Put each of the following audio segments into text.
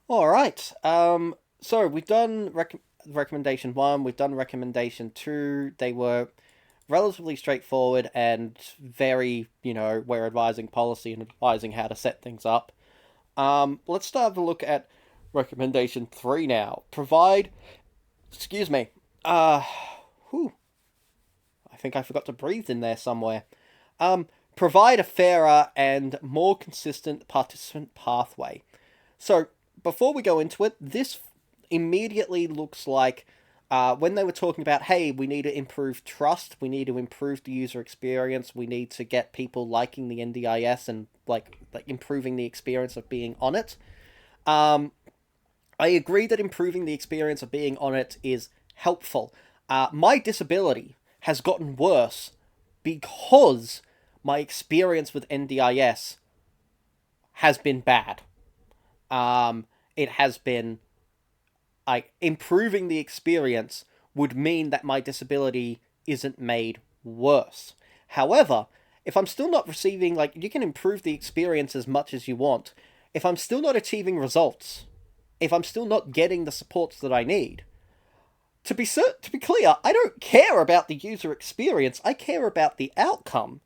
All right. So we've done recommendation one. We've done recommendation two. They were relatively straightforward and very, we're advising policy and advising how to set things up. Let's start to look at recommendation three now. Provide. Excuse me. Whew, I think I forgot to breathe in there somewhere. Provide a fairer and more consistent participant pathway. So, before we go into it, this immediately looks like when they were talking about, hey, we need to improve trust, we need to improve the user experience, we need to get people liking the NDIS and like improving the experience of being on it. Um, I agree that improving the experience of being on it is helpful. My disability has gotten worse because my experience with NDIS has been bad. It has been like improving the experience would mean that my disability isn't made worse. However, if I'm still not receiving, like, you can improve the experience as much as you want. If I'm still not achieving results, if I'm still not getting the supports that I need, to be clear, I don't care about the user experience. I care about the outcome.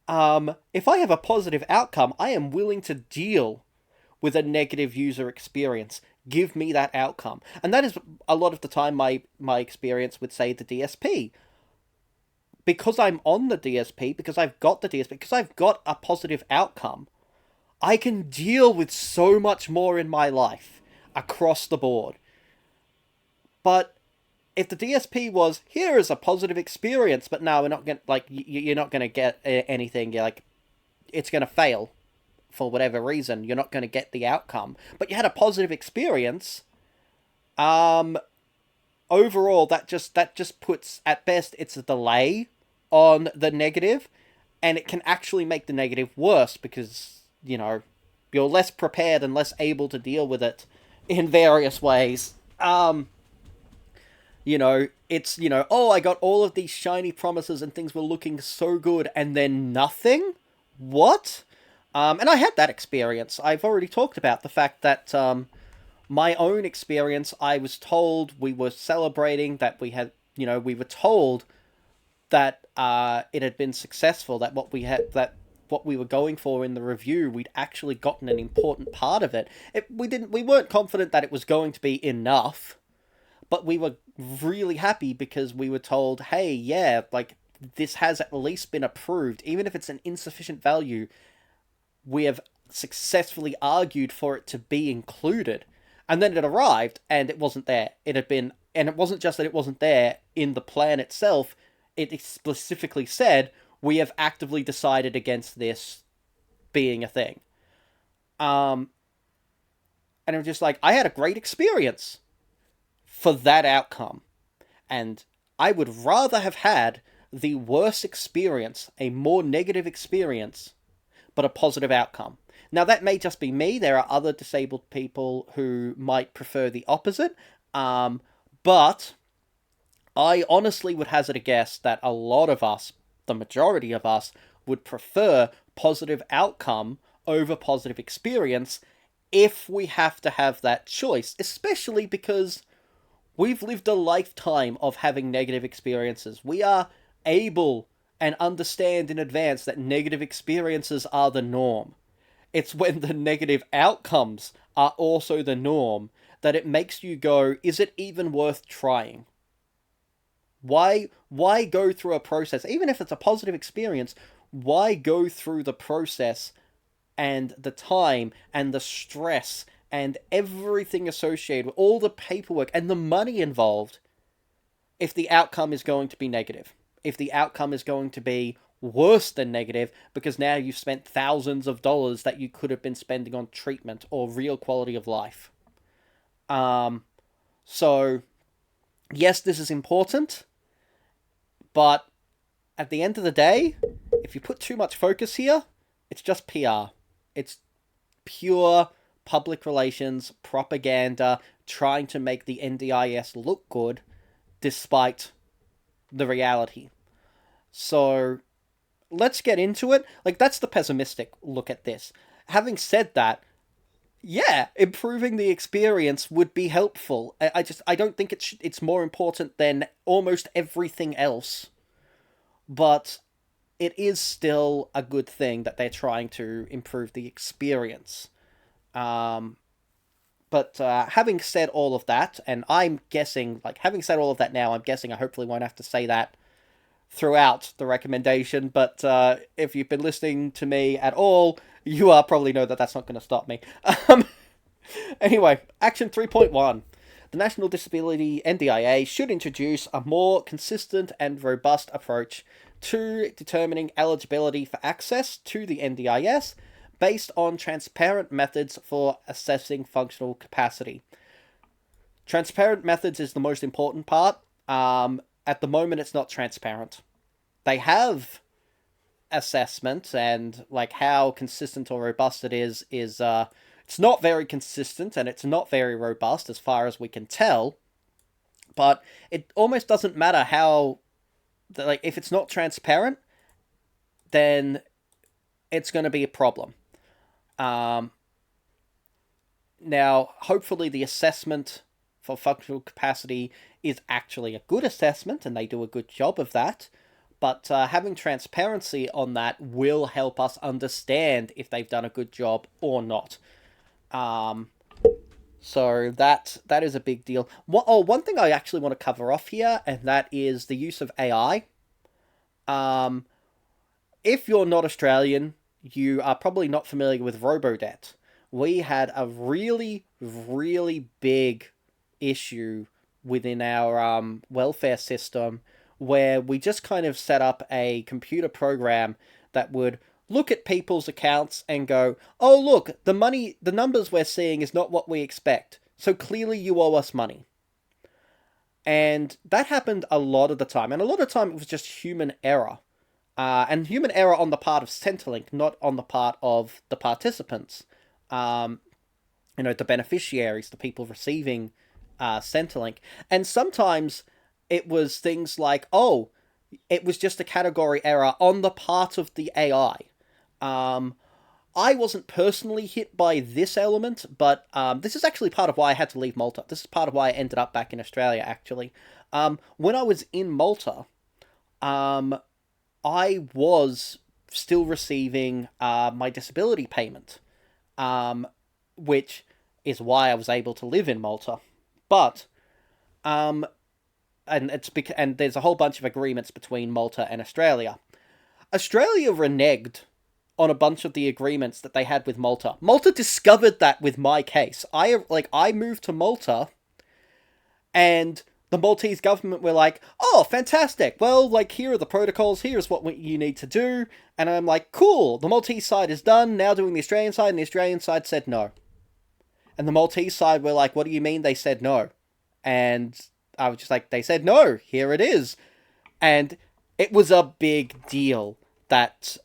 If I have a positive outcome, I am willing to deal with a negative user experience. Give me that outcome. And that is a lot of the time my experience with, say, the DSP. Because I'm on the DSP, because I've got the DSP, because I've got a positive outcome, I can deal with so much more in my life across the board. But if the DSP was, here is a positive experience, but no, we're not going to, like, you're not going to get anything, you're like, it's going to fail for whatever reason, you're not going to get the outcome, but you had a positive experience. Um, Overall, that just puts, at best, it's a delay on the negative, and it can actually make the negative worse because you're less prepared and less able to deal with it in various ways. It's oh, I got all of these shiny promises and things were looking so good, and then nothing. What? And I had that experience. I've already talked about the fact that my own experience, I was told we were celebrating, that we had, we were told that it had been successful, that what we were going for in the review, we'd actually gotten an important part of it. We weren't confident that it was going to be enough, but we were really happy because we were told, hey, yeah, like, this has at least been approved, even if it's an insufficient value. We have successfully argued for it to be included. And then it arrived and it wasn't there. It had been, and it wasn't just that it wasn't there in the plan itself, it specifically said, we have actively decided against this being a thing. Um, and it was just like, I had a great experience for that outcome. And I would rather have had the worse experience, a more negative experience, but a positive outcome. Now, that may just be me. There are other disabled people who might prefer the opposite. But I honestly would hazard a guess that a lot of us, the majority of us, would prefer positive outcome over positive experience if we have to have that choice, especially because we've lived a lifetime of having negative experiences. We are able and understand in advance that negative experiences are the norm. It's when the negative outcomes are also the norm that it makes you go, is it even worth trying? Why go through a process, even if it's a positive experience? Why go through the process and the time and the stress and everything associated with all the paperwork and the money involved if the outcome is going to be negative? If the outcome is going to be worse than negative because now you've spent thousands of dollars that you could have been spending on treatment or real quality of life. Um, so, yes, this is important, but at the end of the day, if you put too much focus here, it's just PR. It's pure public relations, propaganda, trying to make the NDIS look good despite the reality. So let's get into it. Like, that's the pessimistic look at this. Having said that, Yeah, improving the experience would be helpful. I don't think it's more important than almost everything else, but it is still a good thing that they're trying to improve the experience. Um, but having said all of that, and I'm guessing, like, having said all of that now, I'm guessing I hopefully won't have to say that throughout the recommendation. But if you've been listening to me at all, you probably know that that's not going to stop me. Um, Anyway, Action 3.1. The National Disability NDIA should introduce a more consistent and robust approach to determining eligibility for access to the NDIS based on transparent methods for assessing functional capacity. Transparent methods is the most important part. At the moment, it's not transparent. They have assessment, and like how consistent or robust it is it's not very consistent and it's not very robust as far as we can tell. But it almost doesn't matter how, like, if it's not transparent, then it's going to be a problem. um Now, hopefully the assessment for functional capacity is actually a good assessment and they do a good job of that. But having transparency on that will help us understand if they've done a good job or not. Um, so that is a big deal. One thing I actually want to cover off here, and that is the use of AI. Um, if you're not Australian, you are probably not familiar with Robodebt. We had a really, really big issue within our welfare system where we just kind of set up a computer program that would look at people's accounts and go, oh, look, the numbers we're seeing is not what we expect. So clearly you owe us money. And that happened a lot of the time. And a lot of the time it was just human error. And human error on the part of Centrelink, not on the part of the participants. Um, the beneficiaries, the people receiving Centrelink. And sometimes it was things like, oh, it was just a category error on the part of the AI. I wasn't personally hit by this element, but this is actually part of why I had to leave Malta. This is part of why I ended up back in Australia, actually. When I was in Malta, I was still receiving my disability payment, which is why I was able to live in Malta. But and there's a whole bunch of agreements between Malta and Australia. Australia reneged on a bunch of the agreements that they had with Malta. Malta discovered that with my case. I moved to Malta, and the Maltese government were like, "Oh, fantastic! Well, like, here are the protocols. Here's what you need to do." And I'm like, "Cool. The Maltese side is done. Now doing the Australian side." And the Australian side said no. And the Maltese side were like, "What do you mean they said no?" And I was just like, "They said no. Here it is." And it was a big deal that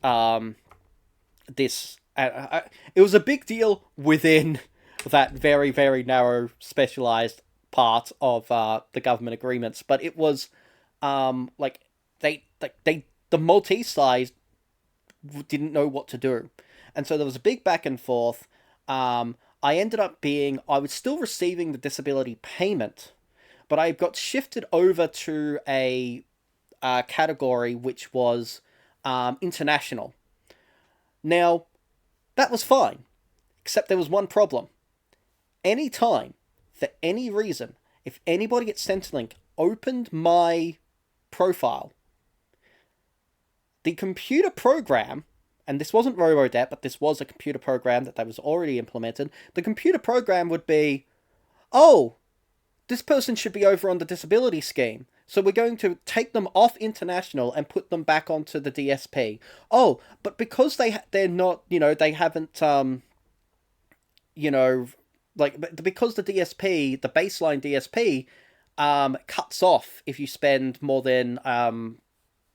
this it was a big deal within that very, very narrow specialized part of the government agreements, but it was like the Maltese side didn't know what to do, and so there was a big back and forth. I was still receiving the disability payment, but I got shifted over to a category which was international. Now, that was fine, except there was one problem. Any time, for any reason, if anybody at Centrelink opened my profile, the computer program, and this wasn't Robodebt, but this was a computer program that was already implemented, the computer program would be, oh, this person should be over on the disability scheme. So we're going to take them off international and put them back onto the DSP. Oh, but because they're not, they haven't, because the DSP, the baseline DSP, cuts off if you spend more than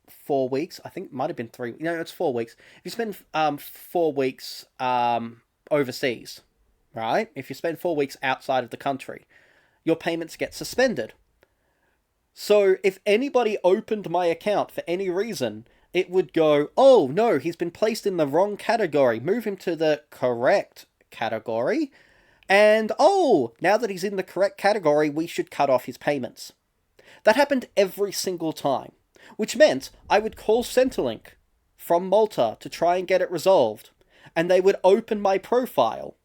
4 weeks. I think it might have been 3. It's 4 weeks. If you spend 4 weeks overseas, right? If you spend 4 weeks outside of the country, your payments get suspended. So if anybody opened my account for any reason, it would go, oh no, he's been placed in the wrong category. Move him to the correct category. And oh, now that he's in the correct category, we should cut off his payments. That happened every single time, which meant I would call Centrelink from Malta to try and get it resolved, and they would open my profile,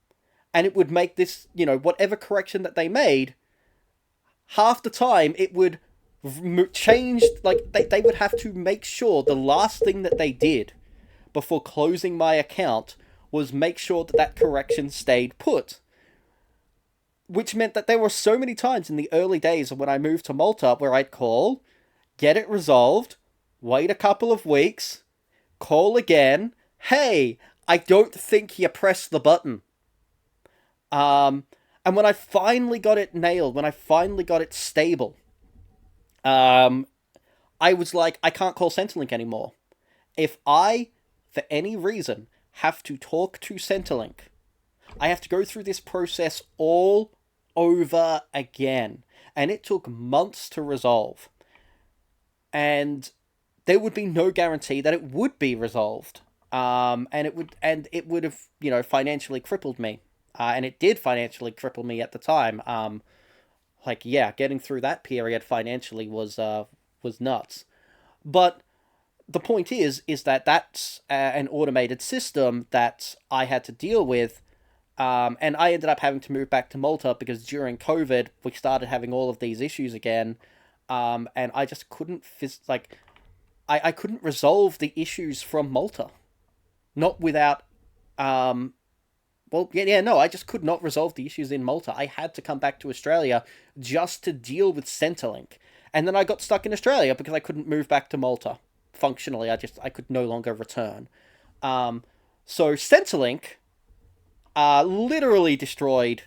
and it would make this, whatever correction that they made, half the time it would change, like, they would have to make sure the last thing that they did before closing my account was make sure that that correction stayed put. Which meant that there were so many times in the early days of when I moved to Malta where I'd call, get it resolved, wait a couple of weeks, call again, hey, I don't think you pressed the button. And when I finally got it nailed, when I finally got it stable, I was like, I can't call Centrelink anymore. If I, for any reason, have to talk to Centrelink, I have to go through this process all over again. And it took months to resolve. And there would be no guarantee that it would be resolved. And it would have, financially crippled me. And it did financially cripple me at the time. Getting through that period financially was nuts. But the point is that that's an automated system that I had to deal with, and I ended up having to move back to Malta because during COVID we started having all of these issues again, and I just couldn't I couldn't resolve the issues from Malta, not without I just could not resolve the issues in Malta. I had to come back to Australia just to deal with Centrelink, and then I got stuck in Australia because I couldn't move back to Malta. Functionally, I could no longer return. So Centrelink literally destroyed,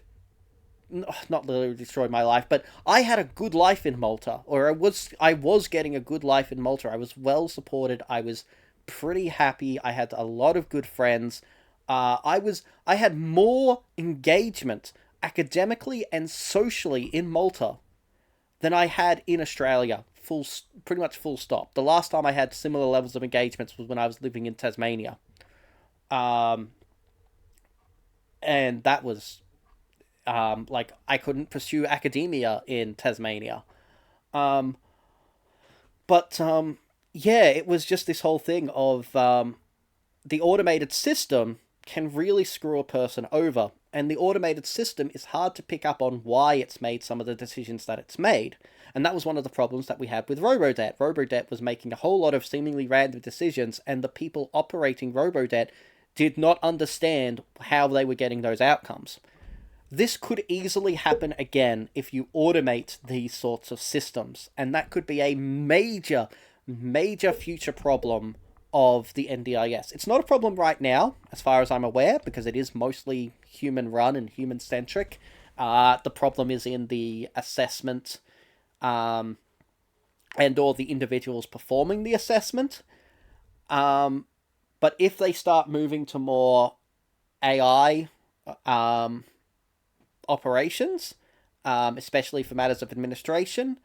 not literally destroyed my life, but I had a good life in Malta, or I was getting a good life in Malta. I was well supported. I was pretty happy. I had a lot of good friends. I had more engagement academically and socially in Malta than I had in Australia. Pretty much full stop. The last time I had similar levels of engagements was when I was living in Tasmania. And that was, I couldn't pursue academia in Tasmania. It was just this whole thing of, the automated system can really screw a person over. And the automated system is hard to pick up on why it's made some of the decisions that it's made. And that was one of the problems that we had with Robodebt. Robodebt was making a whole lot of seemingly random decisions, and the people operating Robodebt did not understand how they were getting those outcomes. This could easily happen again if you automate these sorts of systems, and that could be a major, major future problem of the NDIS. It's not a problem right now, as far as I'm aware, because it is mostly human-run and human-centric. The problem is in the assessment, and or the individuals performing the assessment. But if they start moving to more AI operations, especially for matters of administration,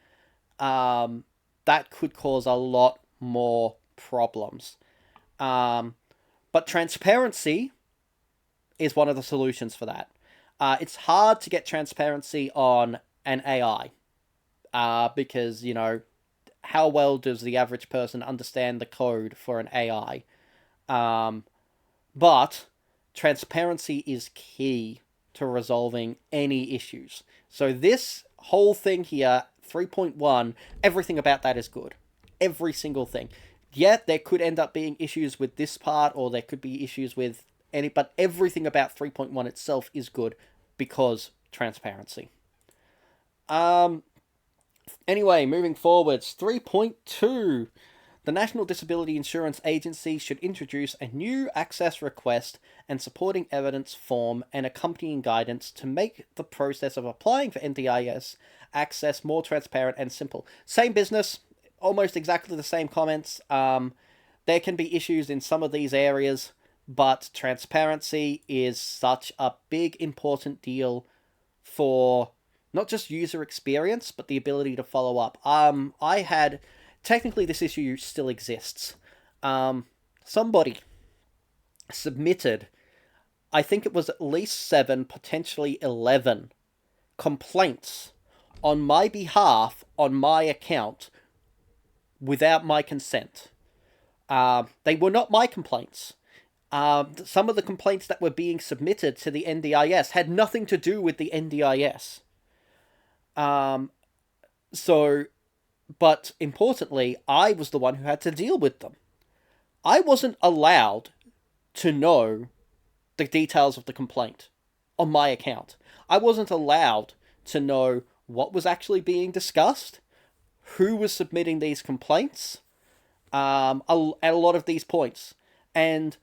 that could cause a lot more problems. But transparency is one of the solutions for that. It's hard to get transparency on an AI, because, how well does the average person understand the code for an AI? But transparency is key to resolving any issues. So this whole thing here, 3.1, everything about that is good. Every single thing. Yeah, there could end up being issues with this part, or there could be issues with but everything about 3.1 itself is good because transparency. Anyway, moving forwards, 3.2. The National Disability Insurance Agency should introduce a new access request and supporting evidence form and accompanying guidance to make the process of applying for NDIS access more transparent and simple. Same business, almost exactly the same comments. There can be issues in some of these areas, but transparency is such a big, important deal for not just user experience, but the ability to follow up. Technically, this issue still exists. Somebody submitted I think it was at least 7, potentially 11 complaints on my behalf on my account without my consent. They were not my complaints. Some of the complaints that were being submitted to the NDIS had nothing to do with the NDIS. So, but importantly, I was the one who had to deal with them. I wasn't allowed to know the details of the complaint on my account. I wasn't allowed to know what was actually being discussed, who was submitting these complaints, at a lot of these points. And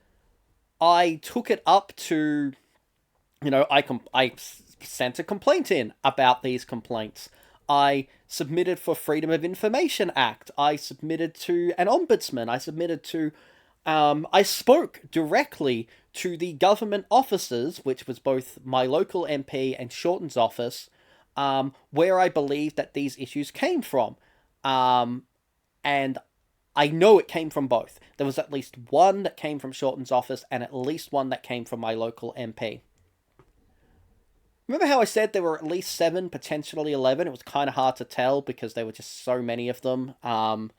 I took it up to, I sent a complaint in about these complaints. I submitted for Freedom of Information Act. I submitted to an ombudsman. I spoke directly to the government officers, which was both my local MP and Shorten's office, where I believed that these issues came from. And I know it came from both. There was at least one that came from Shorten's office and at least one that came from my local MP. Remember how I said there were at least 7, potentially 11? It was kind of hard to tell because there were just so many of them. And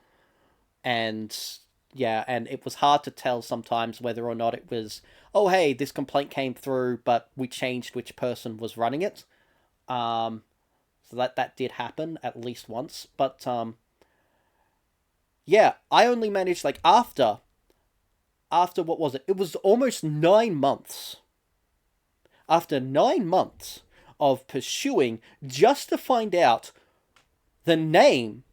it was hard to tell sometimes whether or not it was, oh, hey, this complaint came through, but we changed which person was running it. So that did happen at least once. But, I only managed, after what was it? It was almost 9 months. After 9 months of pursuing just to find out the name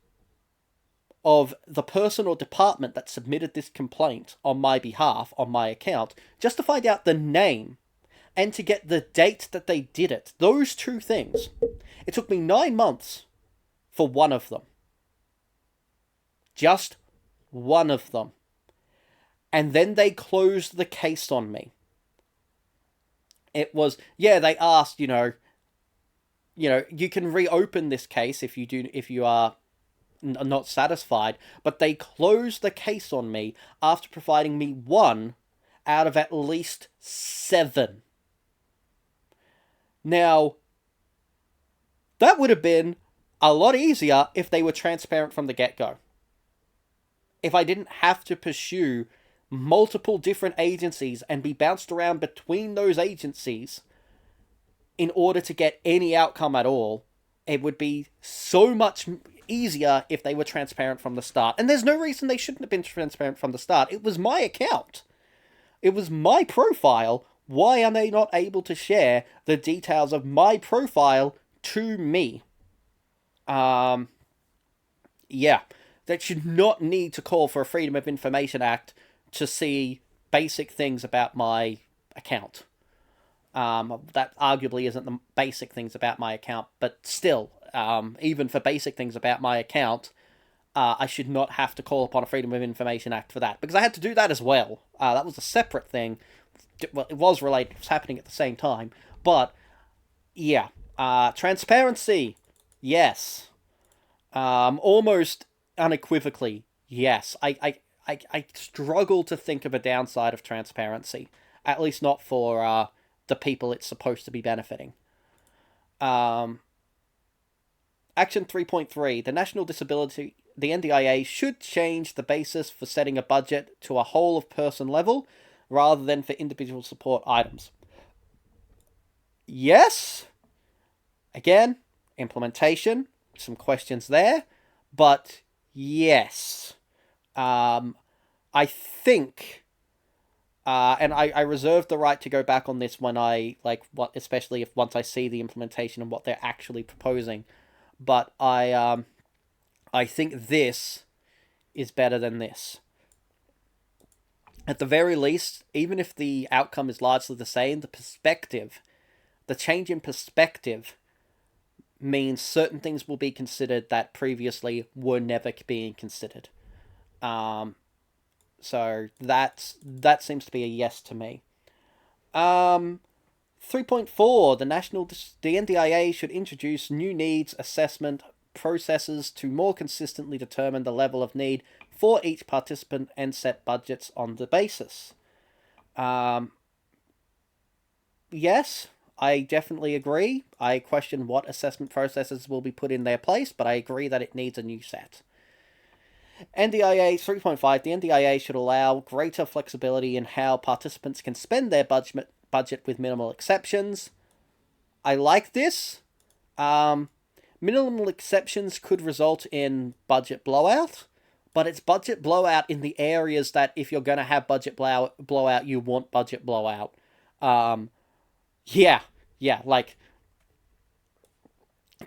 of the person or department that submitted this complaint on my behalf, on my account, just to find out the name and to get the date that they did it. Those two things. It took me 9 months for one of them. Just one of them. And then they closed the case on me. It was, they asked, you can reopen this case if you are not satisfied, but they closed the case on me after providing me 1 out of at least 7. Now, that would have been a lot easier if they were transparent from the get-go. If I didn't have to pursue multiple different agencies and be bounced around between those agencies in order to get any outcome at all, it would be so much easier if they were transparent from the start. And there's no reason they shouldn't have been transparent from the start. It was my account. It was my profile. Why are they not able to share the details of my profile to me? That should not need to call for a Freedom of Information Act to see basic things about my account. That arguably isn't the basic things about my account, but still, even for basic things about my account, I should not have to call upon a Freedom of Information Act for that, because I had to do that as well. That was a separate thing. Well, it was related, it was happening at the same time, but, transparency, yes. Almost unequivocally, yes. I struggle to think of a downside of transparency, at least not for the people it's supposed to be benefiting. Action 3.3, the NDIA should change the basis for setting a budget to a whole-of-person level rather than for individual support items. Yes. Again, implementation, some questions there, but yes. I think, and I reserve the right to go back on this when especially if once I see the implementation and what they're actually proposing, but I think this is better than this. At the very least, even if the outcome is largely the same, the change in perspective means certain things will be considered that previously were never being considered. So that seems to be a yes to me. 3.4, the NDIA should introduce new needs assessment processes to more consistently determine the level of need for each participant and set budgets on the basis. yes, I definitely agree. I question what assessment processes will be put in their place, but I agree that it needs a new set. NDIA 3.5, the NDIA should allow greater flexibility in how participants can spend their budget with minimal exceptions. I like this. Um, Minimal exceptions could result in budget blowout, but it's budget blowout in the areas that if you're going to have budget blowout, you want budget blowout. Um, yeah, yeah, like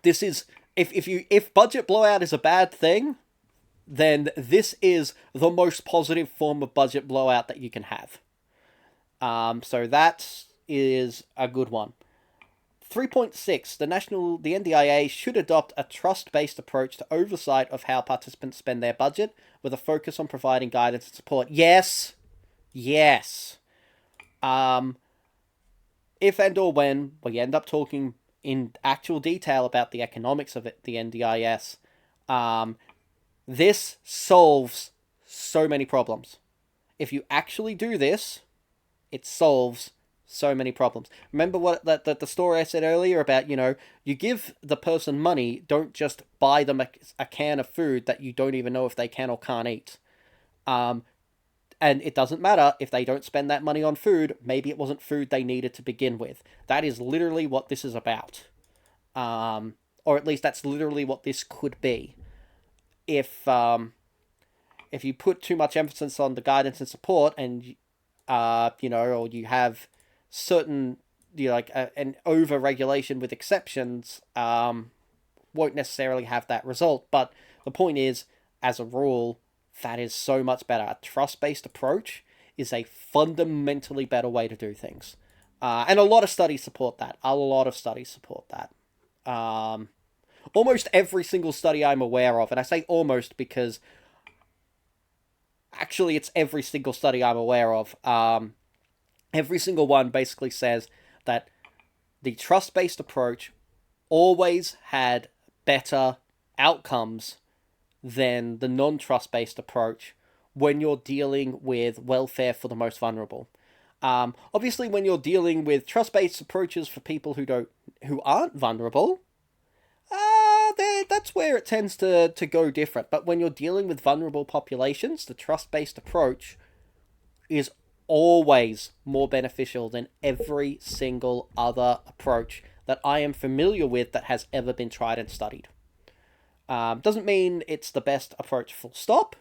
this is if budget blowout is a bad thing, then this is the most positive form of budget blowout that you can have. So that is a good one. 3.6, the NDIA should adopt a trust-based approach to oversight of how participants spend their budget, with a focus on providing guidance and support. Yes, yes. Um, if and or when we end up talking in actual detail about the economics of the NDIS, this solves so many problems. If you actually do this, it solves so many problems. Remember what the story I said earlier about, you give the person money, don't just buy them a can of food that you don't even know if they can or can't eat. And it doesn't matter if they don't spend that money on food. Maybe it wasn't food they needed to begin with. That is literally what this is about. Or at least that's literally what this could be. If you put too much emphasis on the guidance and support, and or you have certain, like an over regulation with exceptions, won't necessarily have that result. But the point is, as a rule, that is so much better. A trust-based approach is a fundamentally better way to do things. And a lot of studies support that. A lot of studies support that. Almost every single study I'm aware of, and I say almost because actually it's every single study I'm aware of, every single one basically says that the trust-based approach always had better outcomes than the non-trust-based approach when you're dealing with welfare for the most vulnerable. Obviously, when you're dealing with trust-based approaches for people who aren't vulnerable, that's where it tends to go different. But when you're dealing with vulnerable populations, the trust-based approach is always more beneficial than every single other approach that I am familiar with that has ever been tried and studied. Doesn't mean it's the best approach full stop,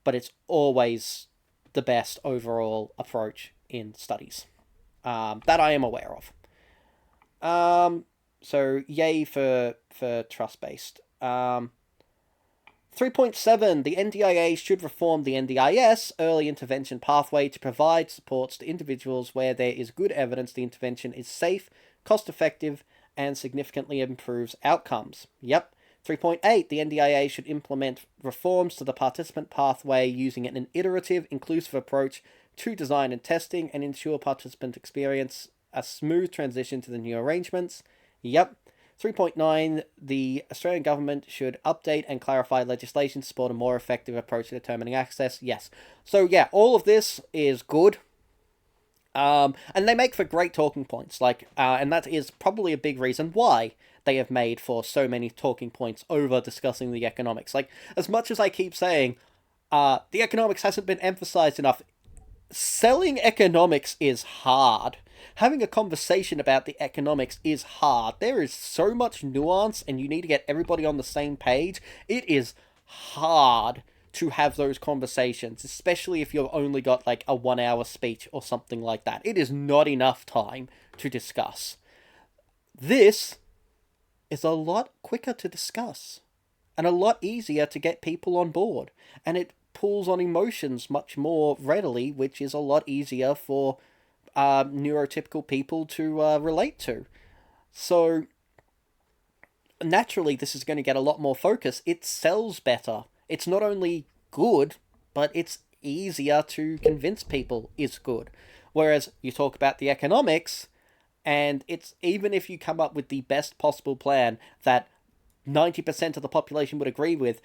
but it's always the best overall approach in studies that I am aware of. So yay for trust-based. 3.7, the NDIA should reform the NDIS early intervention pathway to provide supports to individuals where there is good evidence the intervention is safe, cost-effective, and significantly improves outcomes. Yep. 3.8, the NDIA should implement reforms to the participant pathway using an iterative, inclusive approach to design and testing and ensure participant experience a smooth transition to the new arrangements. Yep. 3.9, the Australian government should update and clarify legislation to support a more effective approach to determining access. Yes. So yeah, all of this is good. And they make for great talking points, and that is probably a big reason why they have made for so many talking points over discussing the economics. Like, as much as I keep saying, the economics hasn't been emphasized enough, selling economics is hard. Having a conversation about the economics is hard. There is so much nuance, and you need to get everybody on the same page. It is hard to have those conversations, especially if you've only got like a 1 hour speech or something like that. It is not enough time to discuss. This is a lot quicker to discuss and a lot easier to get people on board, and it pulls on emotions much more readily, which is a lot easier for neurotypical people to relate to. So naturally this is going to get a lot more focus. It sells better. It's not only good, but it's easier to convince people is good. Whereas you talk about the economics, and it's, even if you come up with the best possible plan that 90% of the population would agree with,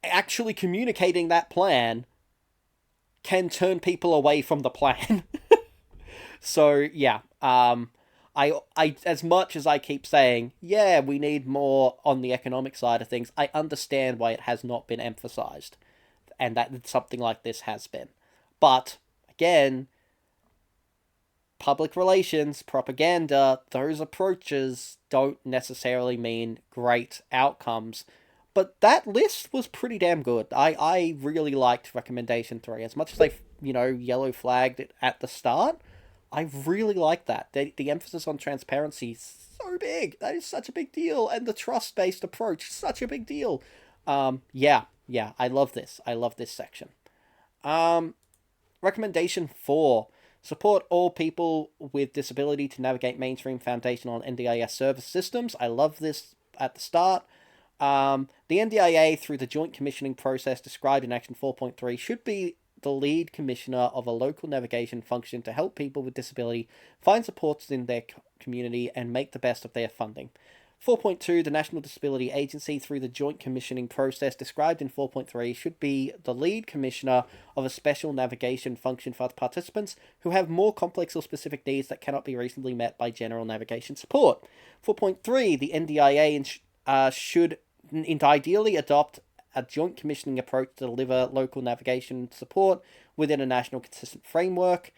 actually communicating that plan can turn people away from the plan. So yeah, I as much as I keep saying, yeah, we need more on the economic side of things, I understand why it has not been emphasized, and that something like this has been. But again, public relations, propaganda, those approaches don't necessarily mean great outcomes. But that list was pretty damn good. I really liked recommendation 3. As much as they, yellow flagged it at the start, I really like that. The emphasis on transparency is so big. That is such a big deal. And the trust based approach, such a big deal. Yeah, I love this. I love this section. Um, Recommendation 4. Support all people with disability to navigate mainstream foundational and NDIS service systems. I love this at the start. The NDIA, through the joint commissioning process described in Action 4.3, should be the lead commissioner of a local navigation function to help people with disability find supports in their community and make the best of their funding. 4.2, the National Disability Agency, through the joint commissioning process described in 4.3, should be the lead commissioner of a special navigation function for participants who have more complex or specific needs that cannot be reasonably met by general navigation support. 4.3, the NDIA should ideally adopt a joint commissioning approach to deliver local navigation support within a national consistent framework,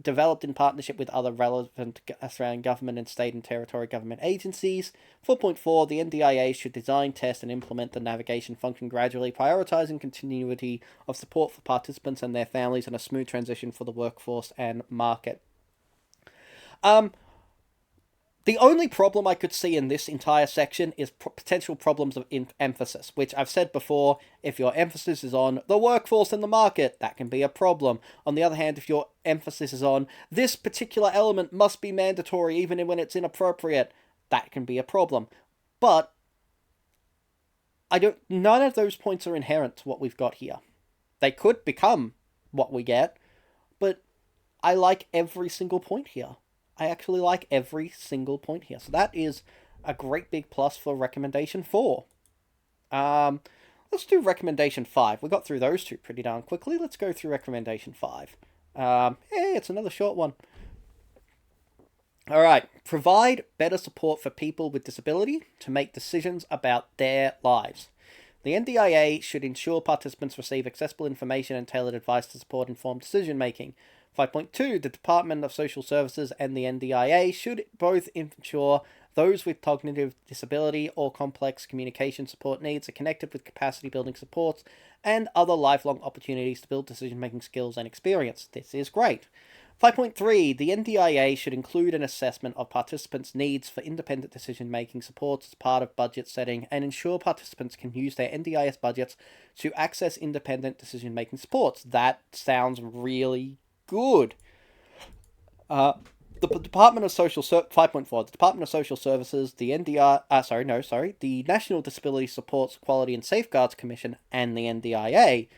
developed in partnership with other relevant Australian government and state and territory government agencies. 4.4, the NDIA should design, test, and implement the navigation function gradually, prioritising continuity of support for participants and their families and a smooth transition for the workforce and market. The only problem I could see in this entire section is potential problems of emphasis, which I've said before. If your emphasis is on the workforce and the market, that can be a problem. On the other hand, if your emphasis is on this particular element must be mandatory even when it's inappropriate, that can be a problem. But none of those points are inherent to what we've got here. They could become what we get, but I like every single point here. I actually like every single point here. So that is a great big plus for recommendation 4. Let's do recommendation 5. We got through those two pretty darn quickly. Let's go through recommendation 5. Hey, it's another short one. All right. Provide better support for people with disability to make decisions about their lives. The NDIA should ensure participants receive accessible information and tailored advice to support informed decision making. 5.2, the Department of Social Services and the NDIA should both ensure those with cognitive disability or complex communication support needs are connected with capacity building supports and other lifelong opportunities to build decision-making skills and experience. This is great. 5.3, the NDIA should include an assessment of participants' needs for independent decision-making supports as part of budget setting and ensure participants can use their NDIS budgets to access independent decision-making supports. That sounds really good. The Department of Social 5.4, the Department of Social Services, the the National Disability Supports Quality and Safeguards Commission, and the NDIA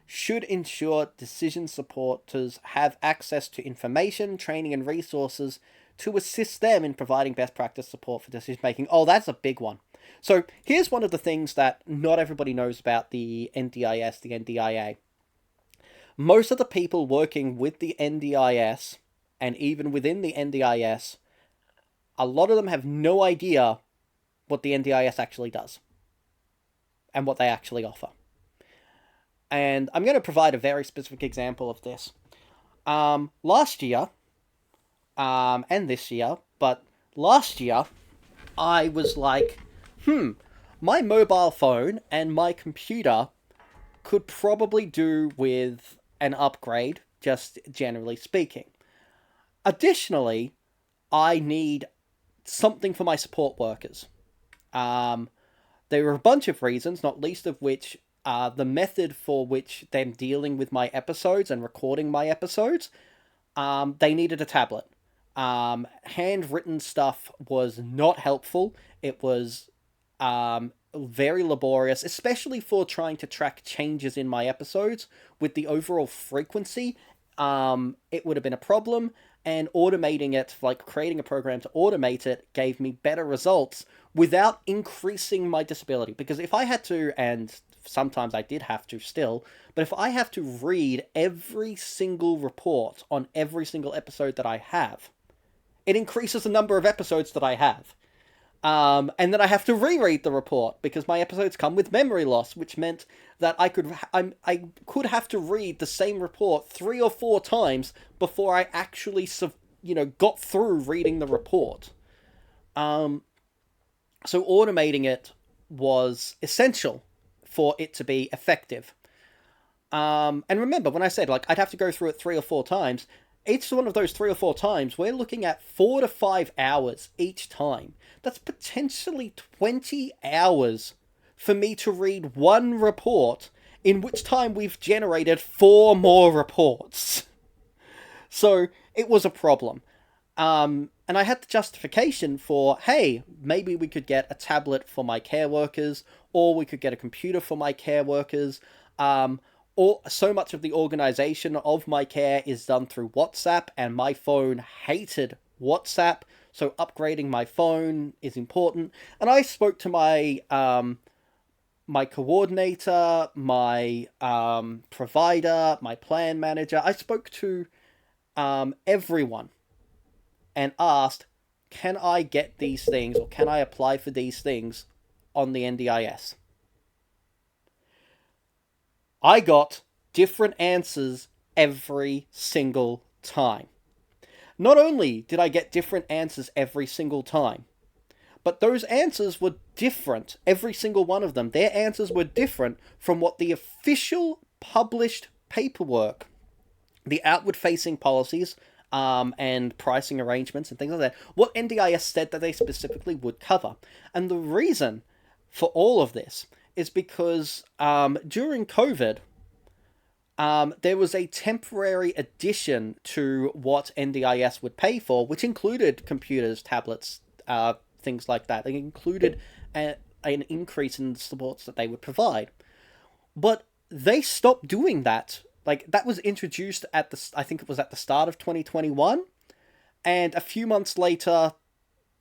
should ensure decision supporters have access to information, training, and resources to assist them in providing best practice support for decision making. Oh, that's a big one. So here's one of the things that not everybody knows about the NDIS, the NDIA. Most of the people working with the NDIS, and even within the NDIS, a lot of them have no idea what the NDIS actually does and what they actually offer. And I'm going to provide a very specific example of this. Last year, and this year, but last year, I was like, my mobile phone and my computer could probably do with an upgrade, just generally speaking. Additionally, I need something for my support workers. There are a bunch of reasons, not least of which the method for which them dealing with my episodes and recording my episodes, they needed a tablet. Handwritten stuff was not helpful. It was very laborious, especially for trying to track changes in my episodes. With the overall frequency, it would have been a problem, and automating it, like creating a program to automate it, gave me better results without increasing my disability. Because if I had to, and sometimes I did have to still, but if I have to read every single report on every single episode that I have, it increases the number of episodes that I have. And then I have to reread the report because my episodes come with memory loss, which meant that I could have to read the same report 3 or 4 times before I actually got through reading the report. So automating it was essential for it to be effective. And remember, when I said like I'd have to go through it 3 or 4 times, each one of those 3 or 4 times, we're looking at 4 to 5 hours each time. That's potentially 20 hours for me to read one report, in which time we've generated 4 more reports. So it was a problem. And I had the justification for, hey, maybe we could get a tablet for my care workers, or we could get a computer for my care workers. Or so much of the organization of my care is done through WhatsApp, and my phone hated WhatsApp, so upgrading my phone is important. And I spoke to my my coordinator, my provider, my plan manager. I spoke to everyone and asked, can I get these things, or can I apply for these things on the NDIS? I got different answers every single time. Not only did I get different answers every single time, but those answers were different, every single one of them. Their answers were different from what the official published paperwork, the outward-facing policies, and pricing arrangements and things like that, what NDIS said that they specifically would cover. And the reason for all of this is because during COVID, there was a temporary addition to what NDIS would pay for, which included computers, tablets, things like that. It included an increase in the supports that they would provide. But they stopped doing that. Like, that was introduced I think it was at the start of 2021, and a few months later,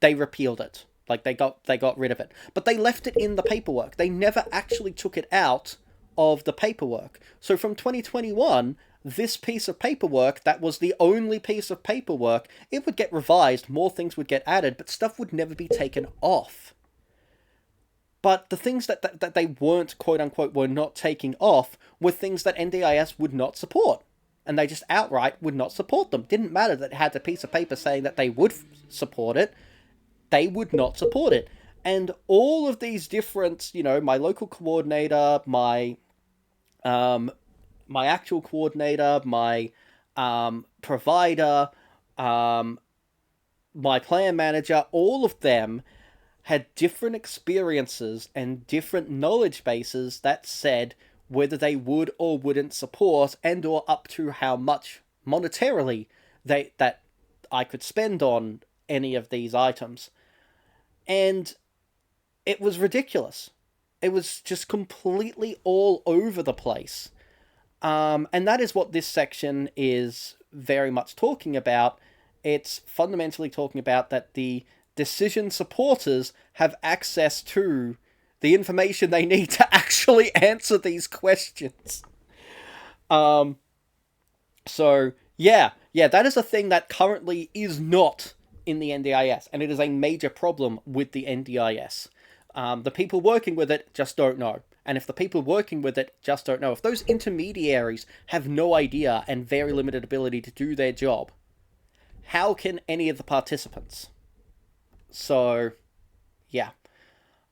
they repealed it. Like, they got rid of it. But they left it in the paperwork. They never actually took it out of the paperwork. So from 2021, this piece of paperwork, that was the only piece of paperwork, it would get revised, more things would get added, but stuff would never be taken off. But the things that they weren't, quote-unquote, were not taking off were things that NDIS would not support. And they just outright would not support them. Didn't matter that it had a piece of paper saying that they would support it. They would not support it. And all of these different, my local coordinator, my actual coordinator, my provider, my plan manager, all of them had different experiences and different knowledge bases that said whether they would or wouldn't support, and or up to how much monetarily that I could spend on any of these items. And it was ridiculous. It was just completely all over the place. And that is what this section is very much talking about. It's fundamentally talking about that the decision supporters have access to the information they need to actually answer these questions. So, yeah, that is a thing that currently is not in the NDIS, and it is a major problem with the NDIS. The people working with it just don't know. And if the people working with it just don't know, if those intermediaries have no idea and very limited ability to do their job, how can any of the participants? So, yeah.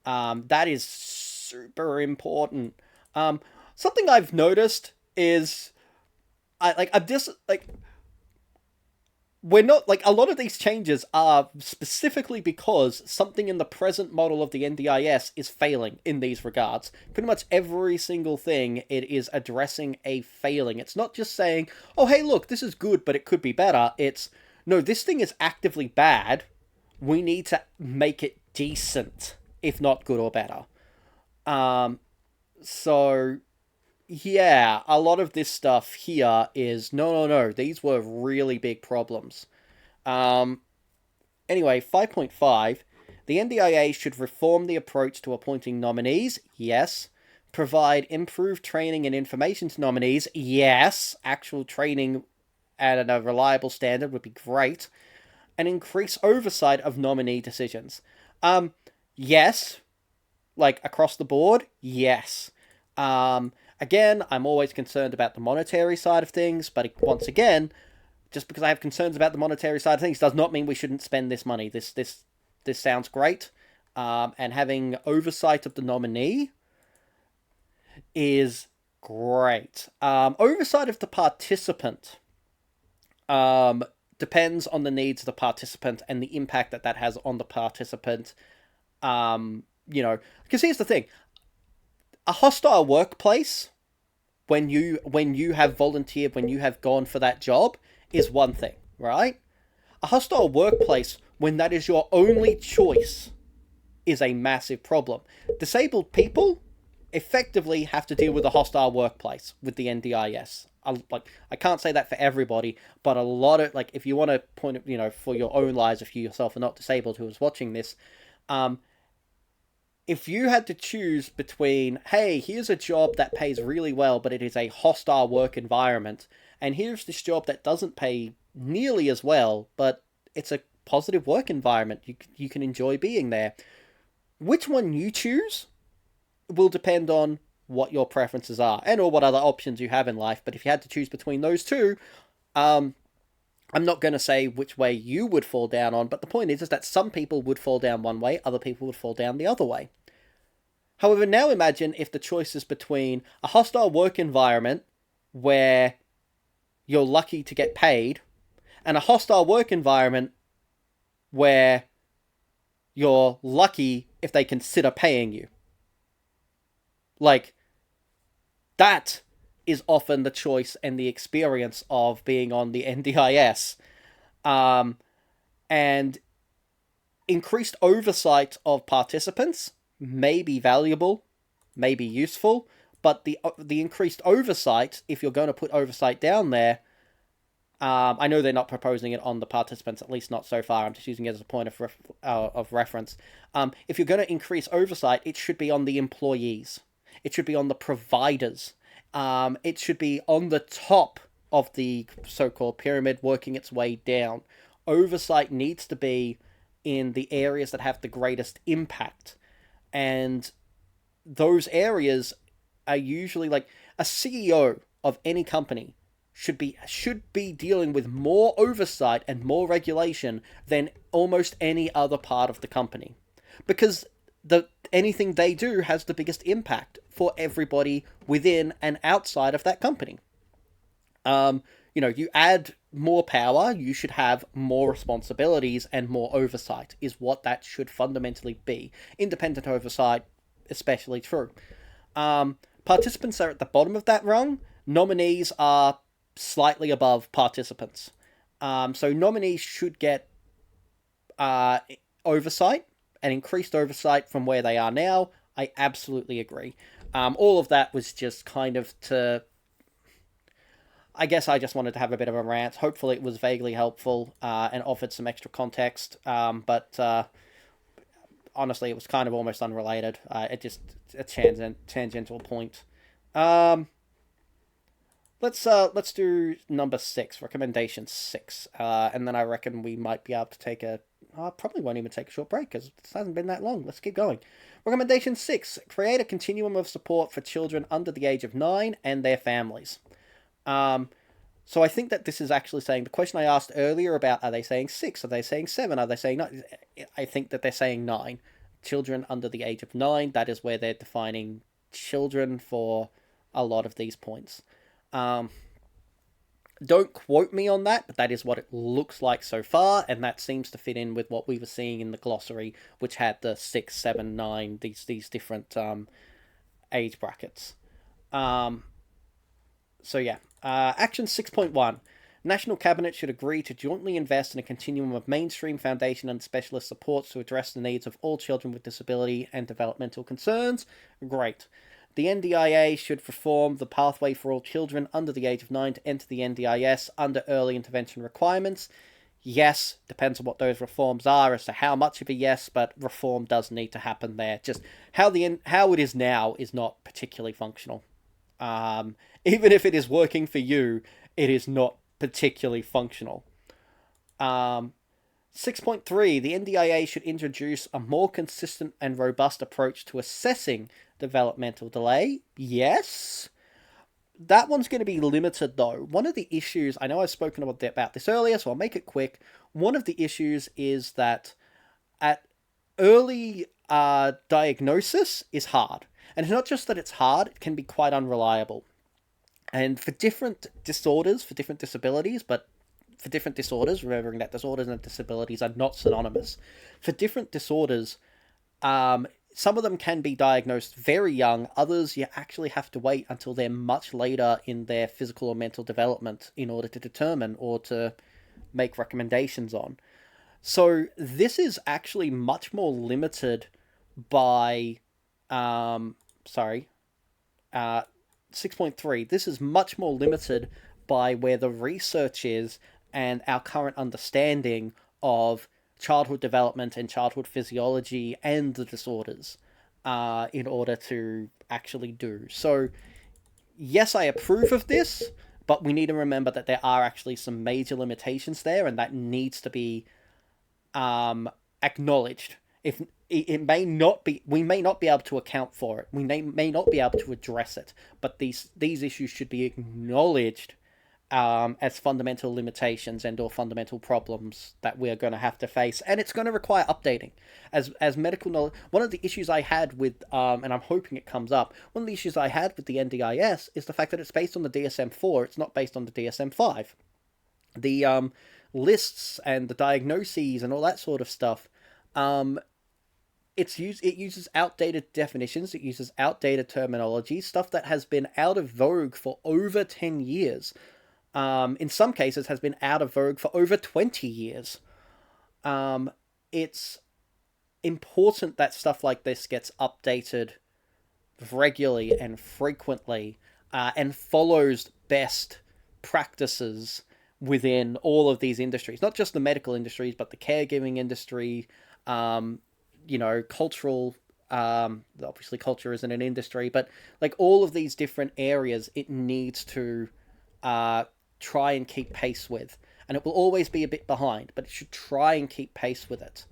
That is super important. Something I've noticed is, we're not, a lot of these changes are specifically because something in the present model of the NDIS is failing in these regards. Pretty much every single thing, it is addressing a failing. It's not just saying, oh, hey, look, this is good, but it could be better. It's, no, this thing is actively bad. We need to make it decent, if not good or better. So, yeah, a lot of this stuff here is, no, these were really big problems. Anyway, 5.5, the NDIA should reform the approach to appointing nominees, yes. Provide improved training and information to nominees. Yes, actual training at a reliable standard would be great. And increase oversight of nominee decisions. Yes, like across the board, yes. Again, I'm always concerned about the monetary side of things, but once again, just because I have concerns about the monetary side of things does not mean we shouldn't spend this money. This sounds great, and having oversight of the nominee is great. Oversight of the participant depends on the needs of the participant and the impact that that has on the participant. Because here's the thing: a hostile workplace, when you have volunteered, when you have gone for that job, is one thing, right? A hostile workplace, when that is your only choice, is a massive problem. Disabled people effectively have to deal with a hostile workplace with the NDIS. I can't say that for everybody, but a lot of, if you want to point it, for your own lives, if you yourself are not disabled who is watching this, if you had to choose between, hey, here's a job that pays really well, but it is a hostile work environment, and here's this job that doesn't pay nearly as well, but it's a positive work environment, you can enjoy being there. Which one you choose will depend on what your preferences are and or what other options you have in life. But if you had to choose between those two, I'm not going to say which way you would fall down on, but the point is that some people would fall down one way, other people would fall down the other way. However, now imagine if the choice is between a hostile work environment where you're lucky to get paid and a hostile work environment where you're lucky if they consider paying you. That is often the choice and the experience of being on the NDIS. And increased oversight of participants may be valuable, may be useful, but the increased oversight, if you're going to put oversight down there, I know they're not proposing it on the participants, at least not so far. I'm just using it as a point of reference. If you're going to increase oversight, it should be on the employees. It should be on the providers. It should be on the top of the so-called pyramid, working its way down. Oversight needs to be in the areas that have the greatest impact. And those areas are usually a CEO of any company should be dealing with more oversight and more regulation than almost any other part of the company. Because anything they do has the biggest impact for everybody within and outside of that company. You add more power, you should have more responsibilities and more oversight, is what that should fundamentally be. Independent oversight, especially true. Participants are at the bottom of that rung. Nominees are slightly above participants. So nominees should get oversight, and increased oversight from where they are now. I absolutely agree. All of that was just kind of to... I guess I just wanted to have a bit of a rant. Hopefully it was vaguely helpful and offered some extra context. But honestly, it was kind of almost unrelated. It just a tangential point. Let's do number 6, recommendation 6, and then I reckon we might be able to take probably won't even take a short break because it hasn't been that long. Let's keep going. Recommendation 6, create a continuum of support for children under the age of 9 and their families. So I think that this is actually saying, the question I asked earlier about, are they saying 6? Are they saying 7? Are they saying 9? I think that they're saying 9. Children under the age of 9, that is where they're defining children for a lot of these points. Don't quote me on that, but that is what it looks like so far, and that seems to fit in with what we were seeing in the glossary, which had the 6, 7, 9, these different age brackets. So yeah. Action 6.1. National Cabinet should agree to jointly invest in a continuum of mainstream, foundation, and specialist supports to address the needs of all children with disability and developmental concerns. Great. The NDIA should reform the pathway for all children under the age of 9 to enter the NDIS under early intervention requirements. Yes, depends on what those reforms are as to how much of a yes, but reform does need to happen there. Just how it is now is not particularly functional. Even if it is working for you, it is not particularly functional. Um, 6.3, the NDIA should introduce a more consistent and robust approach to assessing developmental delay. Yes. That one's going to be limited though. One of the issues, I know I've spoken about this earlier, so I'll make it quick. One of the issues is that at early diagnosis is hard. And it's not just that it's hard, it can be quite unreliable. And for different disorders, for different disabilities, but for different disorders, remembering that disorders and disabilities are not synonymous. For different disorders, some of them can be diagnosed very young. Others, you actually have to wait until they're much later in their physical or mental development in order to determine or to make recommendations on. So this is actually much more limited by, sorry, 6.3. This is much more limited by where the research is and our current understanding of childhood development and childhood physiology and the disorders in order to actually do. So, yes, I approve of this, but we need to remember that there are actually some major limitations there, and that needs to be acknowledged. If it may not be, we may not be able to account for it. We may not be able to address it, but these issues should be acknowledged as fundamental limitations and or fundamental problems that we're going to have to face, and it's going to require updating. As medical knowledge, one of the issues I had with, and I'm hoping it comes up, one of the issues I had with the NDIS is the fact that it's based on the DSM-4, it's not based on the DSM-5. The lists and the diagnoses and all that sort of stuff, it uses outdated definitions, it uses outdated terminology, stuff that has been out of vogue for over 10 years. In some cases has been out of vogue for over 20 years. It's important that stuff like this gets updated regularly and frequently and follows best practices within all of these industries, not just the medical industries, but the caregiving industry, cultural, obviously culture isn't an industry, but like all of these different areas, it needs to try and keep pace with. And it will always be a bit behind, but it should try and keep pace with it.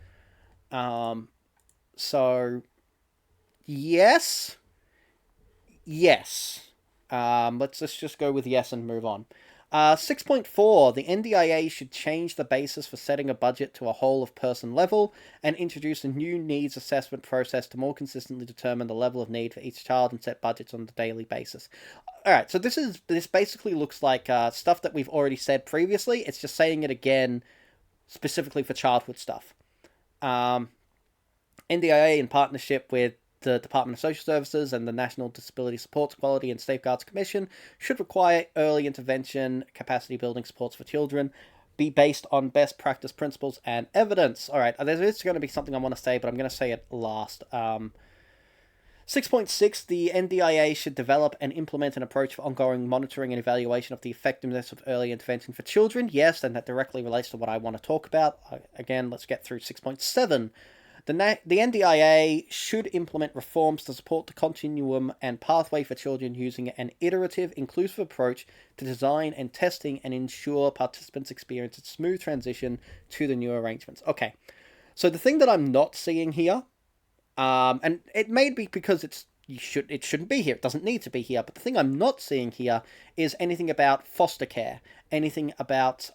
So, yes. Yes. Let's just go with yes and move on. 6.4, the NDIA should change the basis for setting a budget to a whole-of-person level and introduce a new needs assessment process to more consistently determine the level of need for each child and set budgets on a daily basis. Alright, so this basically looks like stuff that we've already said previously. It's just saying it again specifically for childhood stuff. NDIA, in partnership with the Department of Social Services and the National Disability Supports, Quality and Safeguards Commission, should require early intervention capacity building supports for children be based on best practice principles and evidence. Alright, there's going to be something I want to say, but I'm going to say it last. 6.6, the NDIA should develop and implement an approach for ongoing monitoring and evaluation of the effectiveness of early intervention for children. Yes, and that directly relates to what I want to talk about. Again, let's get through 6.7. The NDIA should implement reforms to support the continuum and pathway for children using an iterative, inclusive approach to design and testing and ensure participants experience a smooth transition to the new arrangements. Okay, so the thing that I'm not seeing here, and it may be because it shouldn't be here, it doesn't need to be here, but the thing I'm not seeing here is anything about foster care, anything about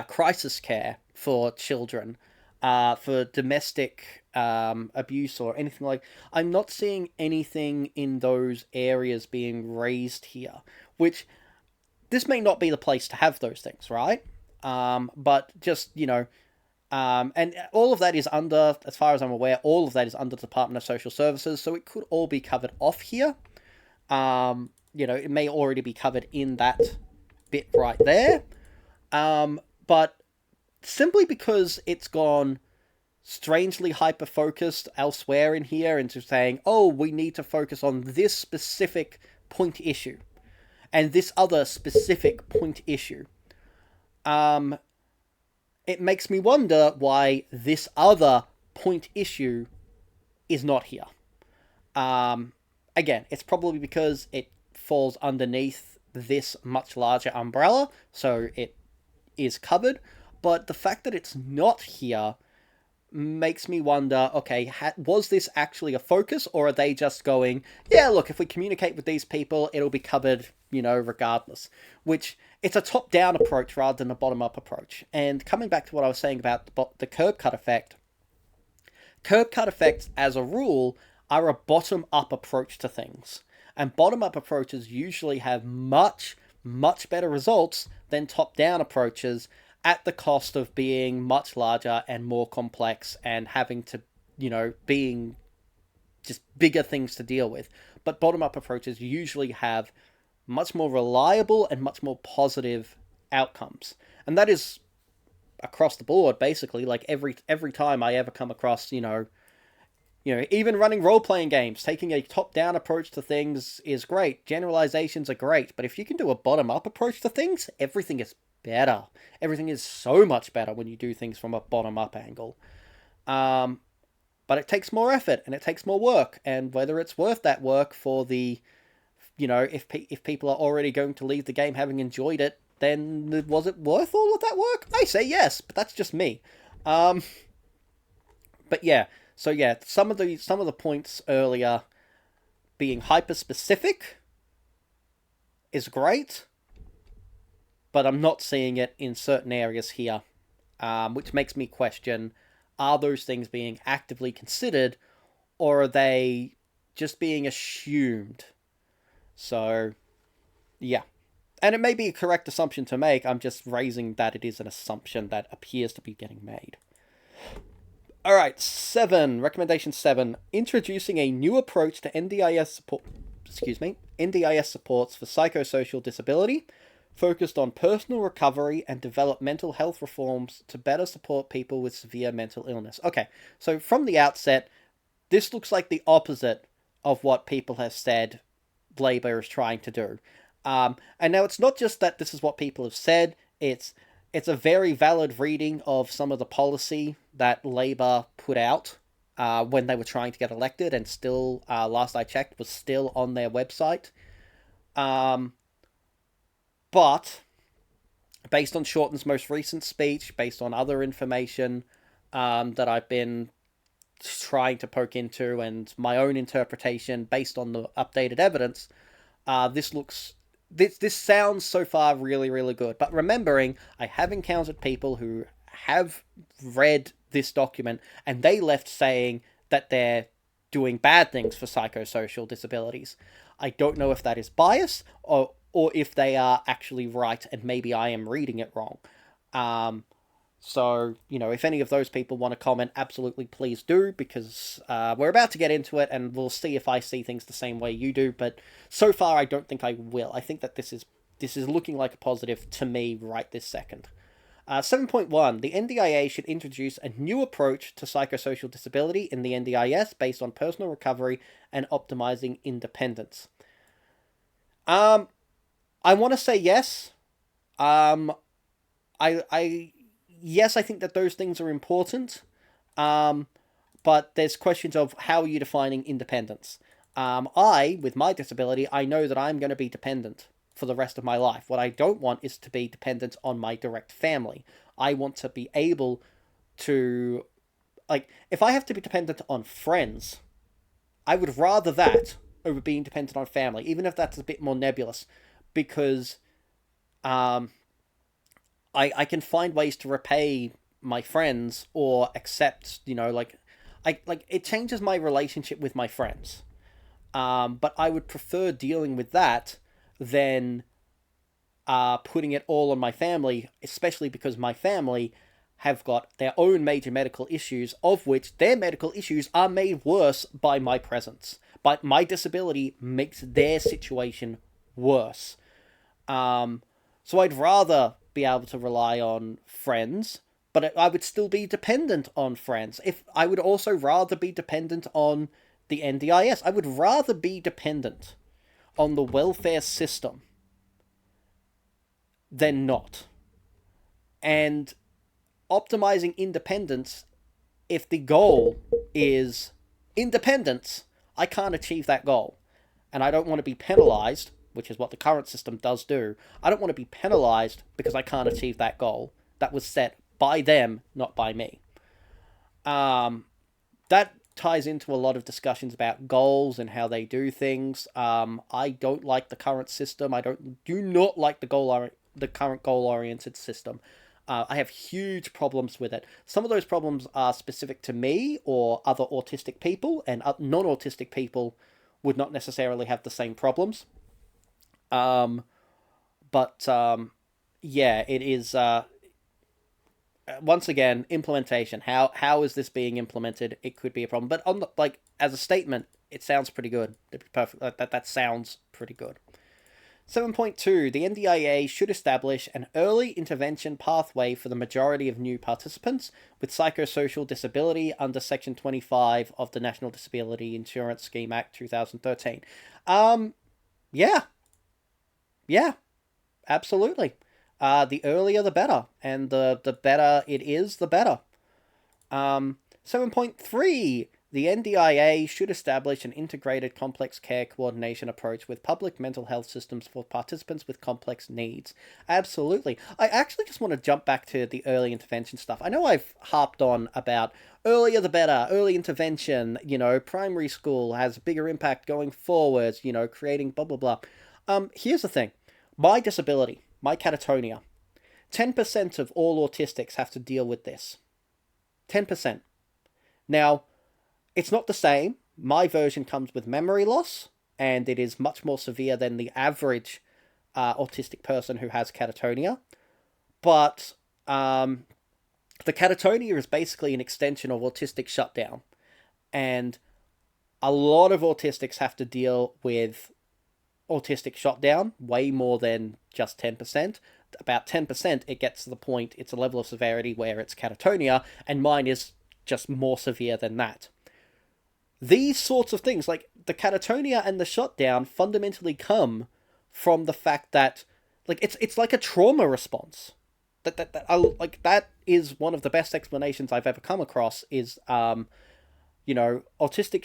crisis care for children, for domestic abuse or anything like. I'm not seeing anything in those areas being raised here, which this may not be the place to have those things, right? But just, and all of that is under, as far as I'm aware, all of that is under the Department of Social Services, so it could all be covered off here. It may already be covered in that bit right there. But simply because it's gone strangely hyper-focused elsewhere in here into saying, oh, we need to focus on this specific point issue and this other specific point issue. um, it makes me wonder why this other point issue is not here. Um, Again, it's probably because it falls underneath this much larger umbrella, so it is covered. But the fact that it's not here makes me wonder, okay, was this actually a focus, or are they just going, yeah, look, if we communicate with these people, it'll be covered, regardless? Which, it's a top-down approach rather than a bottom-up approach. And coming back to what I was saying about the curb cut effects, as a rule, are a bottom-up approach to things. And bottom-up approaches usually have much, much better results than top-down approaches, at the cost of being much larger and more complex and having to, being just bigger things to deal with. But bottom-up approaches usually have much more reliable and much more positive outcomes. And that is across the board, basically. Like every time I ever come across, even running role-playing games, taking a top-down approach to things is great. Generalizations are great, but if you can do a bottom-up approach to things, everything is better. Everything is so much better when you do things from a bottom-up angle. But it takes more effort and it takes more work, and whether it's worth that work for the, if people are already going to leave the game having enjoyed it, then was it worth all of that work? I say yes, but that's just me. But yeah, so yeah, some of the points earlier being hyper specific is great, but I'm not seeing it in certain areas here, which makes me question, are those things being actively considered, or are they just being assumed? So, yeah. And it may be a correct assumption to make, I'm just raising that it is an assumption that appears to be getting made. Alright, recommendation 7, introducing a new approach to NDIS supports for psychosocial disability, focused on personal recovery and developmental health reforms to better support people with severe mental illness. Okay, so from the outset, this looks like the opposite of what people have said Labour is trying to do. And now it's not just that this is what people have said, it's a very valid reading of some of the policy that Labour put out when they were trying to get elected, and still, last I checked, was still on their website. But, based on Shorten's most recent speech, based on other information that I've been trying to poke into, and my own interpretation based on the updated evidence, this sounds so far really, really good. But remembering, I have encountered people who have read this document, and they left saying that they're doing bad things for psychosocial disabilities. I don't know if that is bias, or if they are actually right, and maybe I am reading it wrong. So, if any of those people want to comment, absolutely please do, because we're about to get into it, and we'll see if I see things the same way you do, but so far I don't think I will. I think that this is looking like a positive to me right this second. 7.1, the NDIA should introduce a new approach to psychosocial disability in the NDIS based on personal recovery and optimizing independence. I want to say yes. Yes, I think that those things are important, but there's questions of how are you defining independence. With my disability, I know that I'm going to be dependent for the rest of my life. What I don't want is to be dependent on my direct family. I want to be able to, if I have to be dependent on friends, I would rather that over being dependent on family, even if that's a bit more nebulous, because I can find ways to repay my friends or accept, it changes my relationship with my friends. But I would prefer dealing with that than putting it all on my family, especially because my family have got their own major medical issues, of which their medical issues are made worse by my presence. But my disability makes their situation worse. So I'd rather be able to rely on friends, but I would still be dependent on friends. I would also rather be dependent on the NDIS. I would rather be dependent on the welfare system than not. And optimizing independence, if the goal is independence, I can't achieve that goal. And I don't want to be penalized, which is what the current system does do. I don't want to be penalized because I can't achieve that goal that was set by them, not by me. That ties into a lot of discussions about goals and how they do things. I don't like the current system. I do not like the current goal oriented system. I have huge problems with it. Some of those problems are specific to me or other autistic people, and non autistic people would not necessarily have the same problems. But yeah, it is. Once again, implementation. How is this being implemented? It could be a problem, but on the, like as a statement, it sounds pretty good. Perfect. That sounds pretty good. 7.2. The NDIA should establish an early intervention pathway for the majority of new participants with psychosocial disability under Section 25 of the National Disability Insurance Scheme Act 2013. Yeah. Yeah, absolutely. The earlier the better, and the better it is, the better. 7.3. The NDIA should establish an integrated complex care coordination approach with public mental health systems for participants with complex needs. Absolutely. I actually just want to jump back to the early intervention stuff. I know I've harped on about earlier the better, early intervention, primary school has a bigger impact going forwards, creating blah, blah, blah. Here's the thing. My disability, my catatonia, 10% of all autistics have to deal with this. 10%. Now, it's not the same. My version comes with memory loss, and it is much more severe than the average autistic person who has catatonia. But the catatonia is basically an extension of autistic shutdown. And a lot of autistics have to deal with autistic shutdown, way more than just 10%. About 10%, it gets to the point, it's a level of severity where it's catatonia, and mine is just more severe than that. These sorts of things, like the catatonia and the shutdown, fundamentally come from the fact that, like, it's like a trauma response. That is one of the best explanations I've ever come across. Is autistic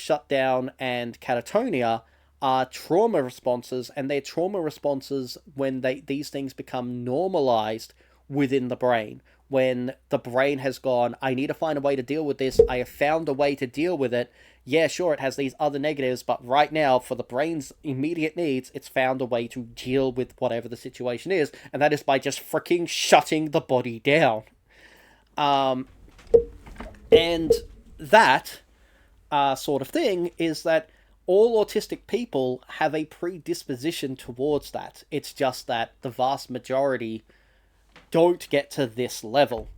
shutdown and catatonia are trauma responses, and they're trauma responses when these things become normalized within the brain. When the brain has gone, I need to find a way to deal with this. I have found a way to deal with it. Yeah, sure, it has these other negatives, but right now, for the brain's immediate needs, it's found a way to deal with whatever the situation is, and that is by just freaking shutting the body down. And that sort of thing is that all autistic people have a predisposition towards that. It's just that the vast majority don't get to this level.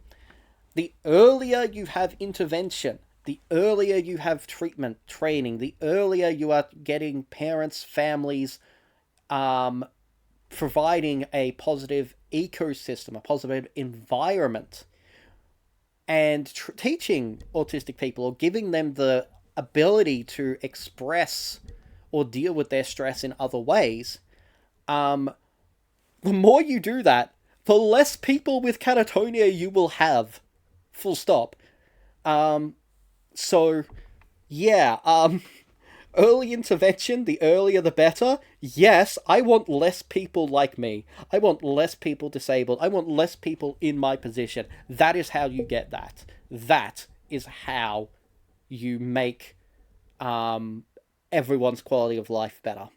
The earlier you have intervention, the earlier you have treatment, training, the earlier you are getting parents, families, providing a positive ecosystem, a positive environment, and teaching autistic people or giving them the ability to express or deal with their stress in other ways, the more you do that, the less people with catatonia you will have. Full stop. So, yeah, early intervention, the earlier the better. Yes, I want less people like me. I want less people disabled. I want less people in my position. That is how you get that. That is how you make everyone's quality of life better.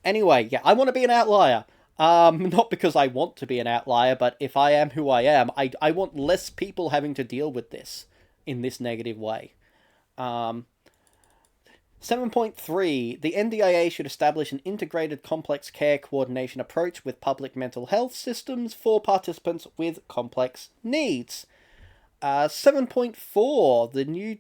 Anyway, yeah, I want to be an outlier. Not because I want to be an outlier, but if I am who I am, I want less people having to deal with this in this negative way. 7.3. The NDIA should establish an integrated complex care coordination approach with public mental health systems for participants with complex needs. 7.4.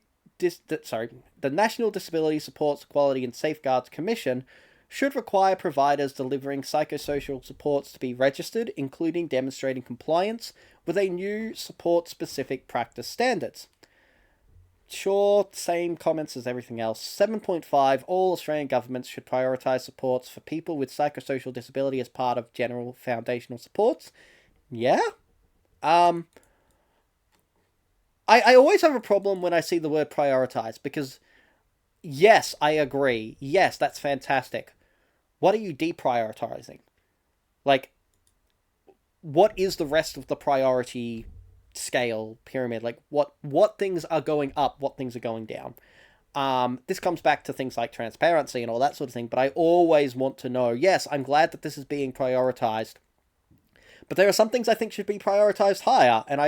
The National Disability Supports, Quality and Safeguards Commission should require providers delivering psychosocial supports to be registered, including demonstrating compliance with a new support-specific practice standards. Sure, same comments as everything else. 7.5. All Australian governments should prioritise supports for people with psychosocial disability as part of general foundational supports, Yeah. Um, I always have a problem when I see the word prioritize because, yes, I agree. Yes, that's fantastic. What are you deprioritizing? Like, what is the rest of the priority scale pyramid? Like, what things are going up? What things are going down? This comes back to things like transparency and all that sort of thing. But I always want to know. Yes, I'm glad that this is being prioritized, but there are some things I think should be prioritized higher, and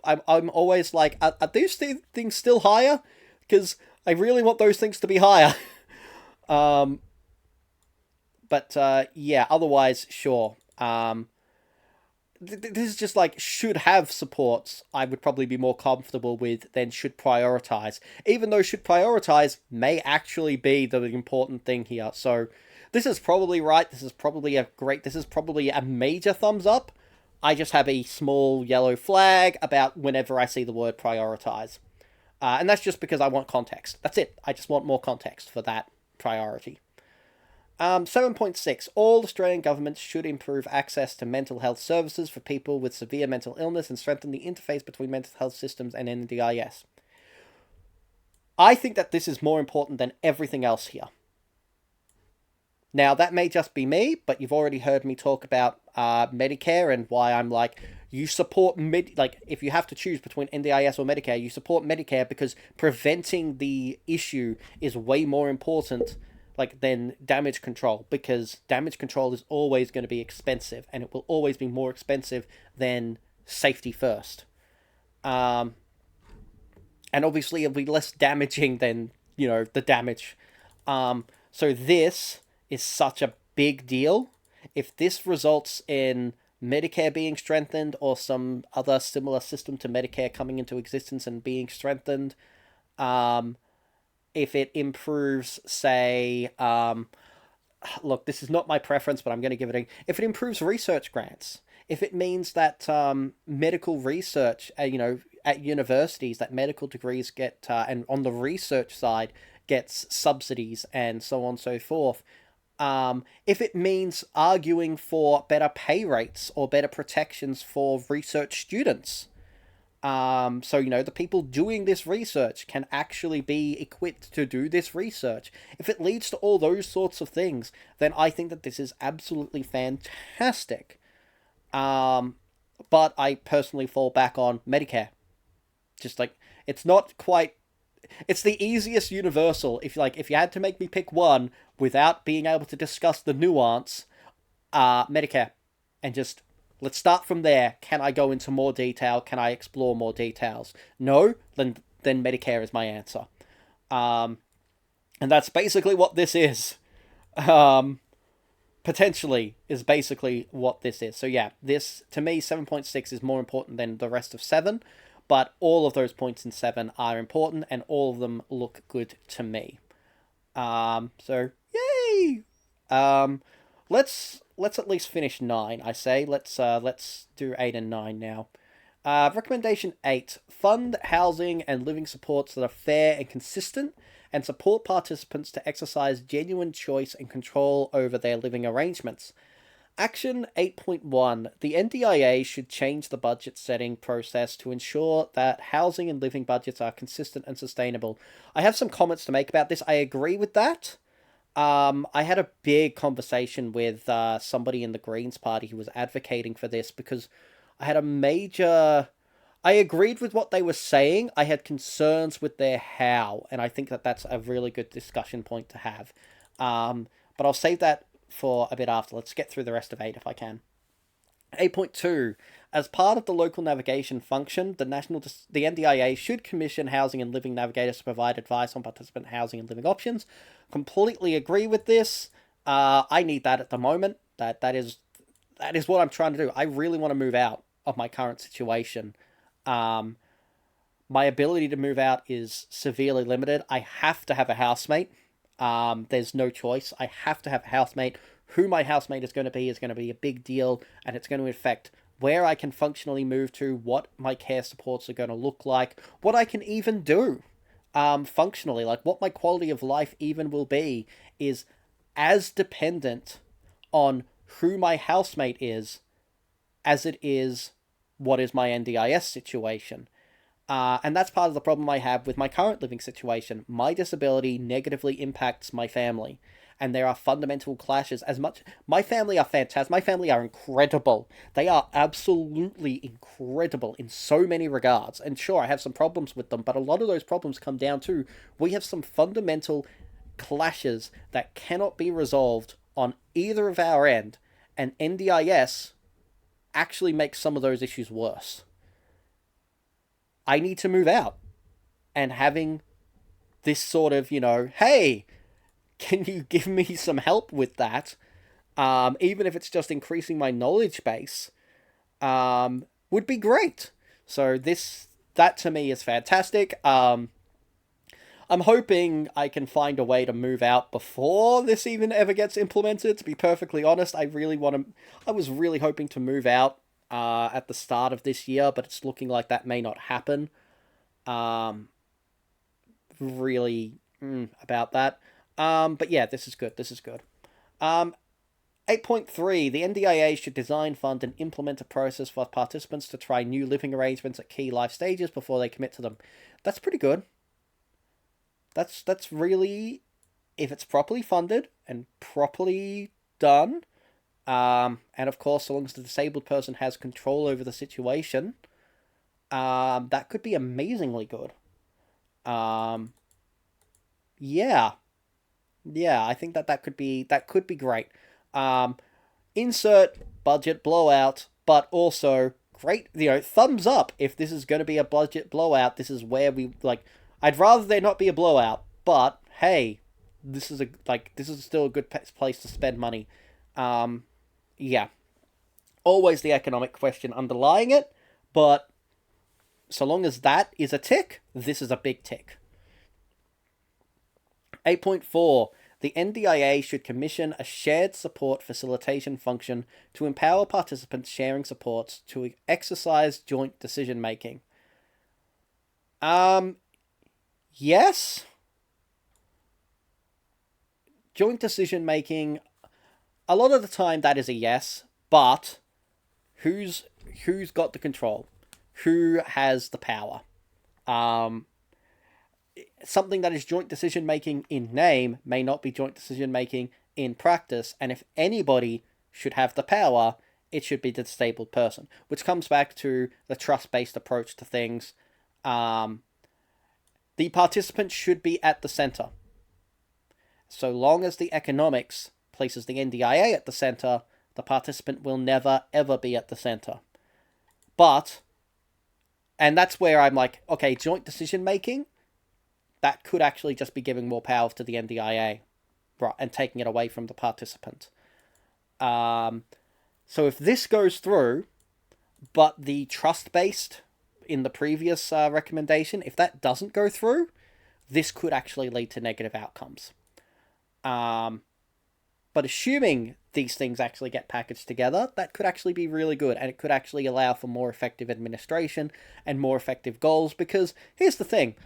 I'm always like, are these things still higher? Because I really want those things to be higher. um, but yeah, otherwise, sure. This is just like should have supports. I would probably be more comfortable with than should prioritize. Even though should prioritize may actually be the important thing here. So this is probably right. This is probably a great. This is probably a major thumbs up. I just have a small yellow flag about whenever I see the word prioritize. And that's just because I want context. That's it. I just want more context for that priority. 7.6. All Australian governments should improve access to mental health services for people with severe mental illness and strengthen the interface between mental health systems and NDIS. I think that this is more important than everything else here. Now, that may just be me, but you've already heard me talk about Medicare and why I'm like, you support if you have to choose between NDIS or Medicare, you support Medicare because preventing the issue is way more important than damage control, because damage control is always going to be expensive, and it will always be more expensive than safety first. And obviously it'll be less damaging than, the damage. So this is such a big deal. If this results in Medicare being strengthened or some other similar system to Medicare coming into existence and being strengthened, if it improves, say, look, this is not my preference, but I'm going to give it a. If it improves research grants, if it means that medical research, at universities, that medical degrees get, and on the research side, gets subsidies and so on and so forth. If it means arguing for better pay rates or better protections for research students. So, the people doing this research can actually be equipped to do this research. If it leads to all those sorts of things, then I think that this is absolutely fantastic. But I personally fall back on Medicare. Just it's not quite. It's the easiest universal. If you had to make me pick one without being able to discuss the nuance, Medicare, and just. Let's start from there. Can I go into more detail? Can I explore more details? No? Then Medicare is my answer. And that's basically what this is. Potentially is basically what this is. So yeah, this, to me, 7.6 is more important than the rest of 7. But all of those points in 7 are important, and all of them look good to me. So, yay! Let's at least finish 9, I say. Let's do 8 and 9 now. Recommendation 8. Fund housing and living supports that are fair and consistent, and support participants to exercise genuine choice and control over their living arrangements. Action 8.1. The NDIA should change the budget setting process to ensure that housing and living budgets are consistent and sustainable. I have some comments to make about this. I agree with that. I had a big conversation with somebody in the Greens Party who was advocating for this because I had a major. I agreed with what they were saying. I had concerns with their how, and I think that that's a really good discussion point to have. But I'll save that for a bit after. Let's get through the rest of 8 if I can. 8.2. As part of the local navigation function, the NDIA should commission housing and living navigators to provide advice on participant housing and living options. Completely agree with this. I need that at the moment. That is what I'm trying to do. I really want to move out of my current situation. My ability to move out is severely limited. I have to have a housemate. There's no choice. I have to have a housemate. Who my housemate is going to be a big deal, and it's going to affect where I can functionally move to, what my care supports are going to look like, what I can even do functionally, what my quality of life even will be, is as dependent on who my housemate is as it is what is my NDIS situation. And that's part of the problem I have with my current living situation. My disability negatively impacts my family. And there are fundamental clashes. As much, my family are fantastic. My family are incredible. They are absolutely incredible in so many regards. And sure, I have some problems with them, but a lot of those problems come down to we have some fundamental clashes that cannot be resolved on either of our end. And NDIS actually makes some of those issues worse. I need to move out. And having this sort of, hey, can you give me some help with that? Even if it's just increasing my knowledge base, would be great. So that to me is fantastic. I'm hoping I can find a way to move out before this even ever gets implemented. To be perfectly honest, I was really hoping to move out at the start of this year, but it's looking like that may not happen. Really about that. But yeah, this is good. This is good. 8.3, the NDIA should design, fund, and implement a process for participants to try new living arrangements at key life stages before they commit to them. That's pretty good. That's really, if it's properly funded and properly done, and of course, so long as the disabled person has control over the situation, that could be amazingly good. Yeah, I think that could be great. Insert budget blowout, but also great. Thumbs up if this is going to be a budget blowout. This is where we like. I'd rather there not be a blowout, but hey, this is still a good place to spend money. Yeah, always the economic question underlying it, but so long as that is a tick, this is a big tick. 8.4. The NDIA should commission a shared support facilitation function to empower participants sharing supports to exercise joint decision making. Yes. Joint decision making, a lot of the time that is a yes, but who's got the control? Who has the power? Something that is joint decision making in name may not be joint decision making in practice, and if anybody should have the power, it should be the disabled person, which comes back to the trust-based approach to things. The participant should be at the center. So long as the economics places the NDIA at the center, the participant will never, ever be at the center. But, and that's where I'm like, okay, joint decision making, that could actually just be giving more power to the NDIA, right, and taking it away from the participant. So if this goes through, but the trust-based in the previous recommendation, if that doesn't go through, this could actually lead to negative outcomes. But assuming these things actually get packaged together, that could actually be really good, and it could actually allow for more effective administration and more effective goals, because here's the thing.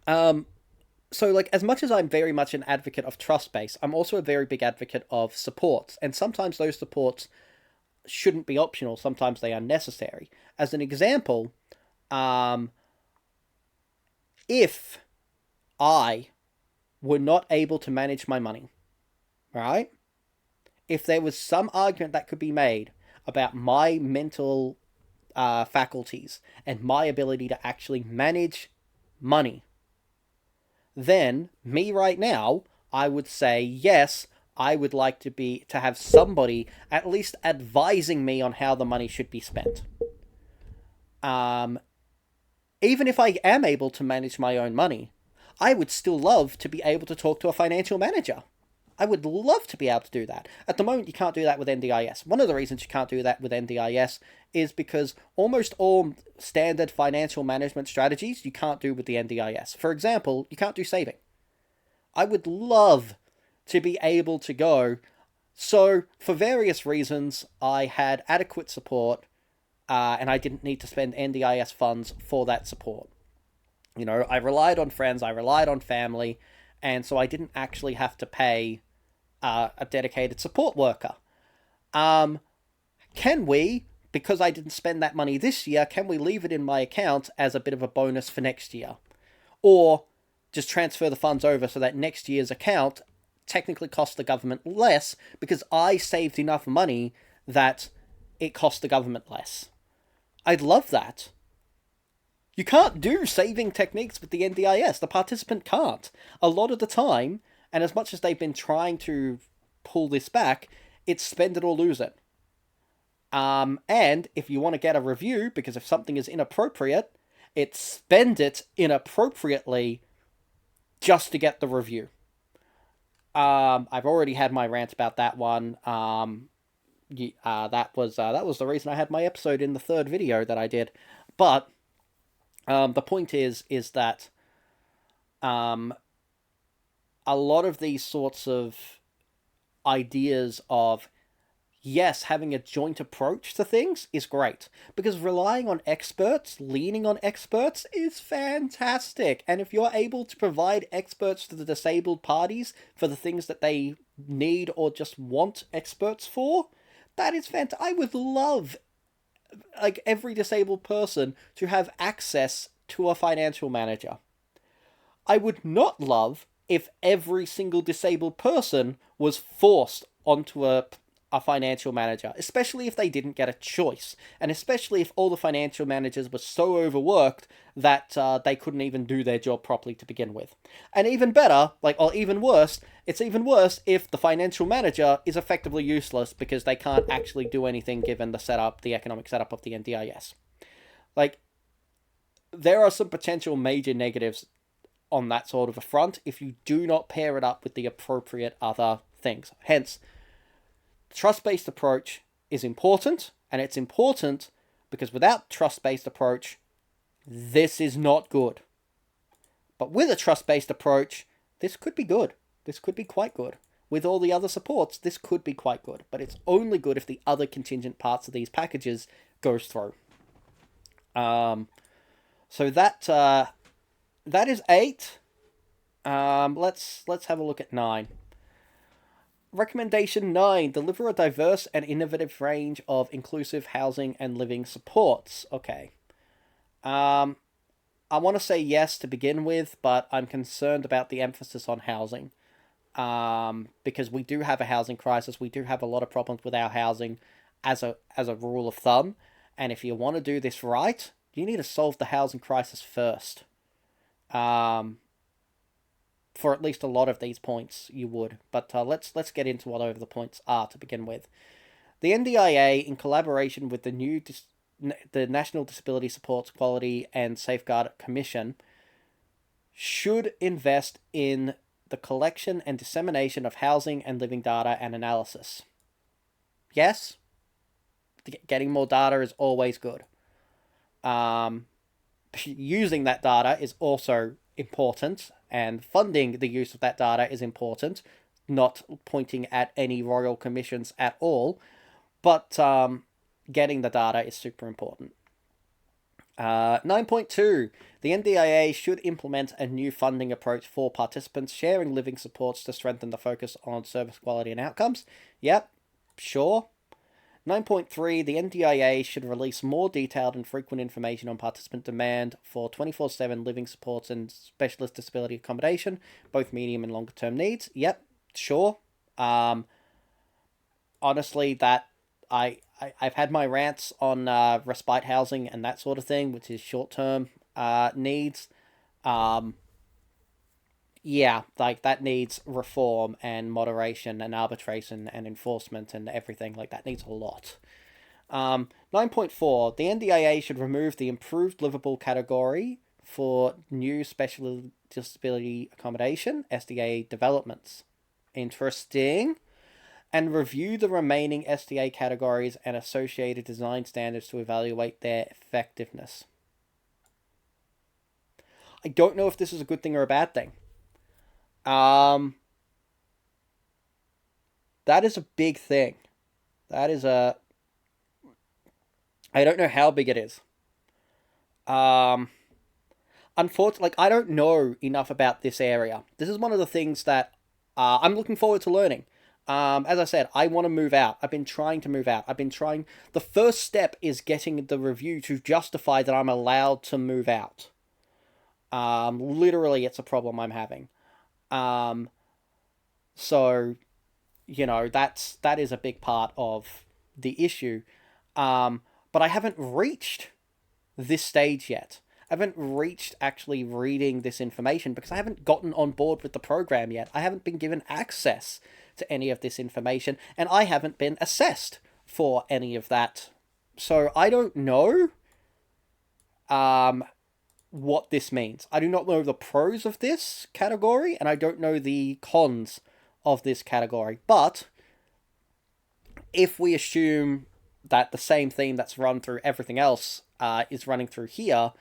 So, like, as much as I'm very much an advocate of trust-based, I'm also a very big advocate of supports, and sometimes those supports shouldn't be optional, sometimes they are necessary. As an example, if I were not able to manage my money, right? If there was some argument that could be made about my mental faculties and my ability to actually manage money, then me right now, I would say yes, I would like to have somebody at least advising me on how the money should be spent. Even if I am able to manage my own money, I would still love to be able to talk to a financial manager. I would love to be able to do that. At the moment, you can't do that with NDIS. One of the reasons you can't do that with NDIS is because almost all standard financial management strategies you can't do with the NDIS. For example, you can't do saving. I would love to be able to go. So, for various reasons, I had adequate support, and I didn't need to spend NDIS funds for that support. I relied on friends, I relied on family, and so I didn't actually have to pay a dedicated support worker. can we, because I didn't spend that money this year, can we leave it in my account as a bit of a bonus for next year? Or just transfer the funds over so that next year's account technically costs the government less because I saved enough money that it cost the government less. I'd love that. You can't do saving techniques with the NDIS. The participant can't. A lot of the time, and as much as they've been trying to pull this back, it's spend it or lose it. And if you want to get a review, because if something is inappropriate, it's spend it inappropriately just to get the review. I've already had my rant about that one. That was the reason I had my episode in the third video that I did. But the point is that a lot of these sorts of ideas of, yes, having a joint approach to things is great, because relying on experts, leaning on experts is fantastic. And if you're able to provide experts to the disabled parties for the things that they need or just want experts for, that is fantastic. I would love, like, every disabled person to have access to a financial manager. I would not love if every single disabled person was forced onto a financial manager, especially if they didn't get a choice, and especially if all the financial managers were so overworked that they couldn't even do their job properly to begin with. And even better, or even worse, it's even worse if the financial manager is effectively useless because they can't actually do anything given the economic setup of the NDIS. There are some potential major negatives on that sort of a front if you do not pair it up with the appropriate other things. Hence, trust-based approach is important, and it's important because without trust-based approach, this is not good. But with a trust-based approach, this could be good. This could be quite good. With all the other supports, this could be quite good. But it's only good if the other contingent parts of these packages goes through. So that is 8. Let's have a look at 9. Recommendation 9, deliver a diverse and innovative range of inclusive housing and living supports. Okay. I want to say yes to begin with, but I'm concerned about the emphasis on housing. Because we do have a housing crisis. We do have a lot of problems with our housing as a rule of thumb. And if you want to do this right, you need to solve the housing crisis first. For at least a lot of these points, you would. But let's get into what over the points are to begin with. The NDIA, in collaboration with the National Disability Supports Quality and Safeguard Commission, should invest in the collection and dissemination of housing and living data and analysis. Yes, getting more data is always good. Using that data is also important, and funding the use of that data is important, not pointing at any royal commissions at all, but getting the data is super important. 9.2, the NDIA should implement a new funding approach for participants sharing living supports to strengthen the focus on service quality and outcomes. Yep, sure. 9.3, the NDIA should release more detailed and frequent information on participant demand for 24/7 living supports and specialist disability accommodation, both medium and longer term needs. Yep, sure. Honestly, that I've had my rants on respite housing and that sort of thing, which is short term needs. Yeah, that needs reform and moderation and arbitration and enforcement and everything. That needs a lot. 9.4, the NDIA should remove the improved livable category for new special disability accommodation, SDA developments. Interesting. And review the remaining SDA categories and associated design standards to evaluate their effectiveness. I don't know if this is a good thing or a bad thing. That is a big thing. That is I don't know how big it is. Unfortunately, I don't know enough about this area. This is one of the things that I'm looking forward to learning. As I said, I want to move out. I've been trying to move out. The first step is getting the review to justify that I'm allowed to move out. Literally, it's a problem I'm having. Um, so, that is a big part of the issue. But I haven't reached this stage yet. I haven't reached actually reading this information because I haven't gotten on board with the program yet. I haven't been given access to any of this information, and I haven't been assessed for any of that. So I don't know what this means. I do not know the pros of this category, and I don't know the cons of this category. But if we assume that the same theme that's run through everything else is running through here,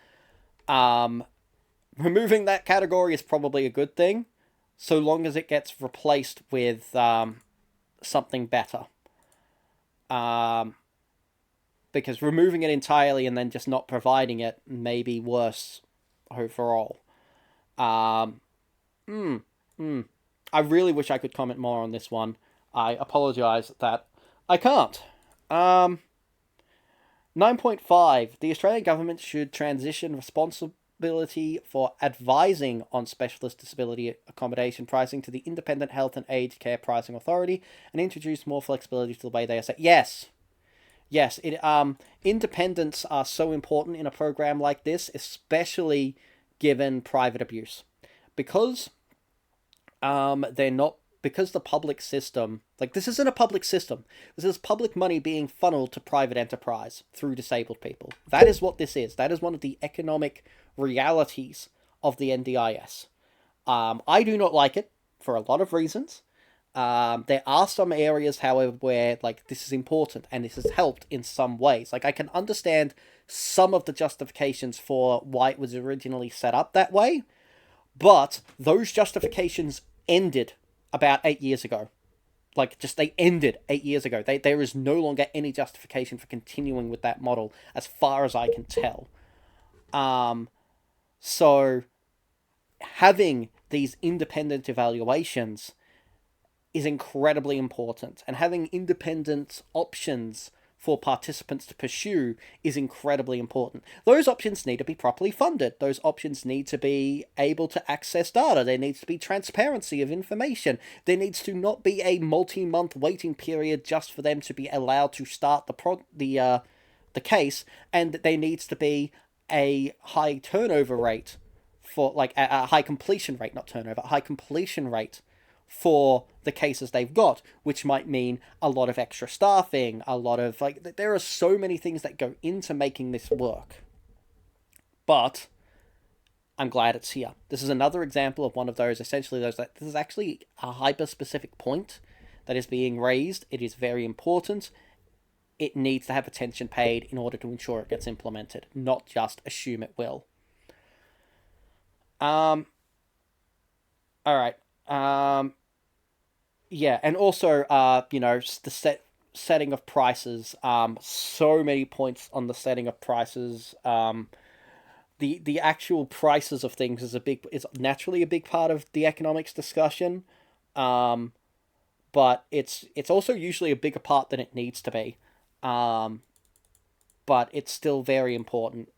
removing that category is probably a good thing, so long as it gets replaced with something better. Because removing it entirely and then just not providing it may be worse overall. I really wish I could comment more on this one. I apologize that I can't. 9.5. The Australian government should transition responsibility for advising on specialist disability accommodation pricing to the Independent Health and Aged Care Pricing Authority and introduce more flexibility to the way they are set. Yes. Independents are so important in a program like this, especially given private abuse. Because they're not, because the public system, like, this isn't a public system. This is public money being funneled to private enterprise through disabled people. That is what this is. That is one of the economic realities of the NDIS. I do not like it for a lot of reasons. There are some areas, however, where, like, this is important and this has helped in some ways. Like, I can understand some of the justifications for why it was originally set up that way, but those justifications ended about 8 years ago. Like, just, they ended 8 years ago. There is no longer any justification for continuing with that model, as far as I can tell. So, having these independent evaluations is incredibly important, and having independent options for participants to pursue is incredibly important. Those options need to be properly funded. Those options need to be able to access data. There needs to be transparency of information. There needs to not be a multi-month waiting period just for them to be allowed to start the case, and there needs to be a high turnover rate for, like, a high completion rate, not turnover, a high completion rate for the cases they've got, which might mean a lot of extra staffing, a lot of, like, there are so many things that go into making this work. But I'm glad it's here. This is another example of one of those, essentially, those that this is actually a hyper-specific point that is being raised. It is very important. It needs to have attention paid in order to ensure it gets implemented, not just assume it will. All right. Yeah, and also, the setting of prices. So many points on the setting of prices. The actual prices of things is naturally a big part of the economics discussion. But it's also usually a bigger part than it needs to be. But it's still very important.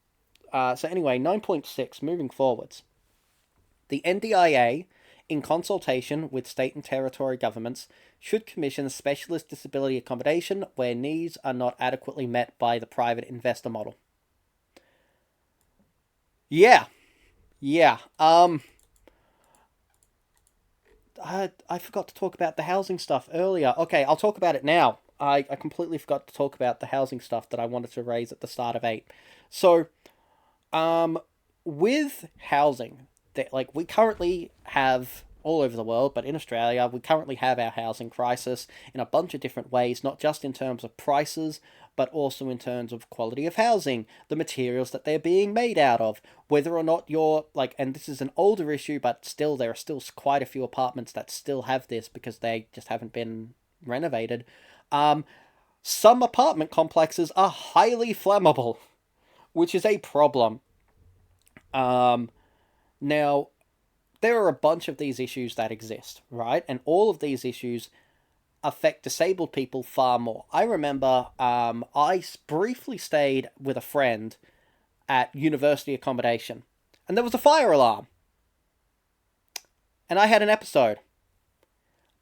So anyway, 9.6, moving forwards. The NDIA, in consultation with state and territory governments, should commission specialist disability accommodation where needs are not adequately met by the private investor model. Yeah. I forgot to talk about the housing stuff earlier. Okay, I'll talk about it now. I completely forgot to talk about the housing stuff that I wanted to raise at the start of 8. So, with housing, that, like, we currently have all over the world, but in Australia, we currently have our housing crisis in a bunch of different ways, not just in terms of prices, but also in terms of quality of housing, the materials that they're being made out of, whether or not you're, like, and this is an older issue, but still, there are still quite a few apartments that still have this because they just haven't been renovated. Some apartment complexes are highly flammable, which is a problem. Now, there are a bunch of these issues that exist, right? And all of these issues affect disabled people far more. I remember I briefly stayed with a friend at university accommodation, and there was a fire alarm, and I had an episode.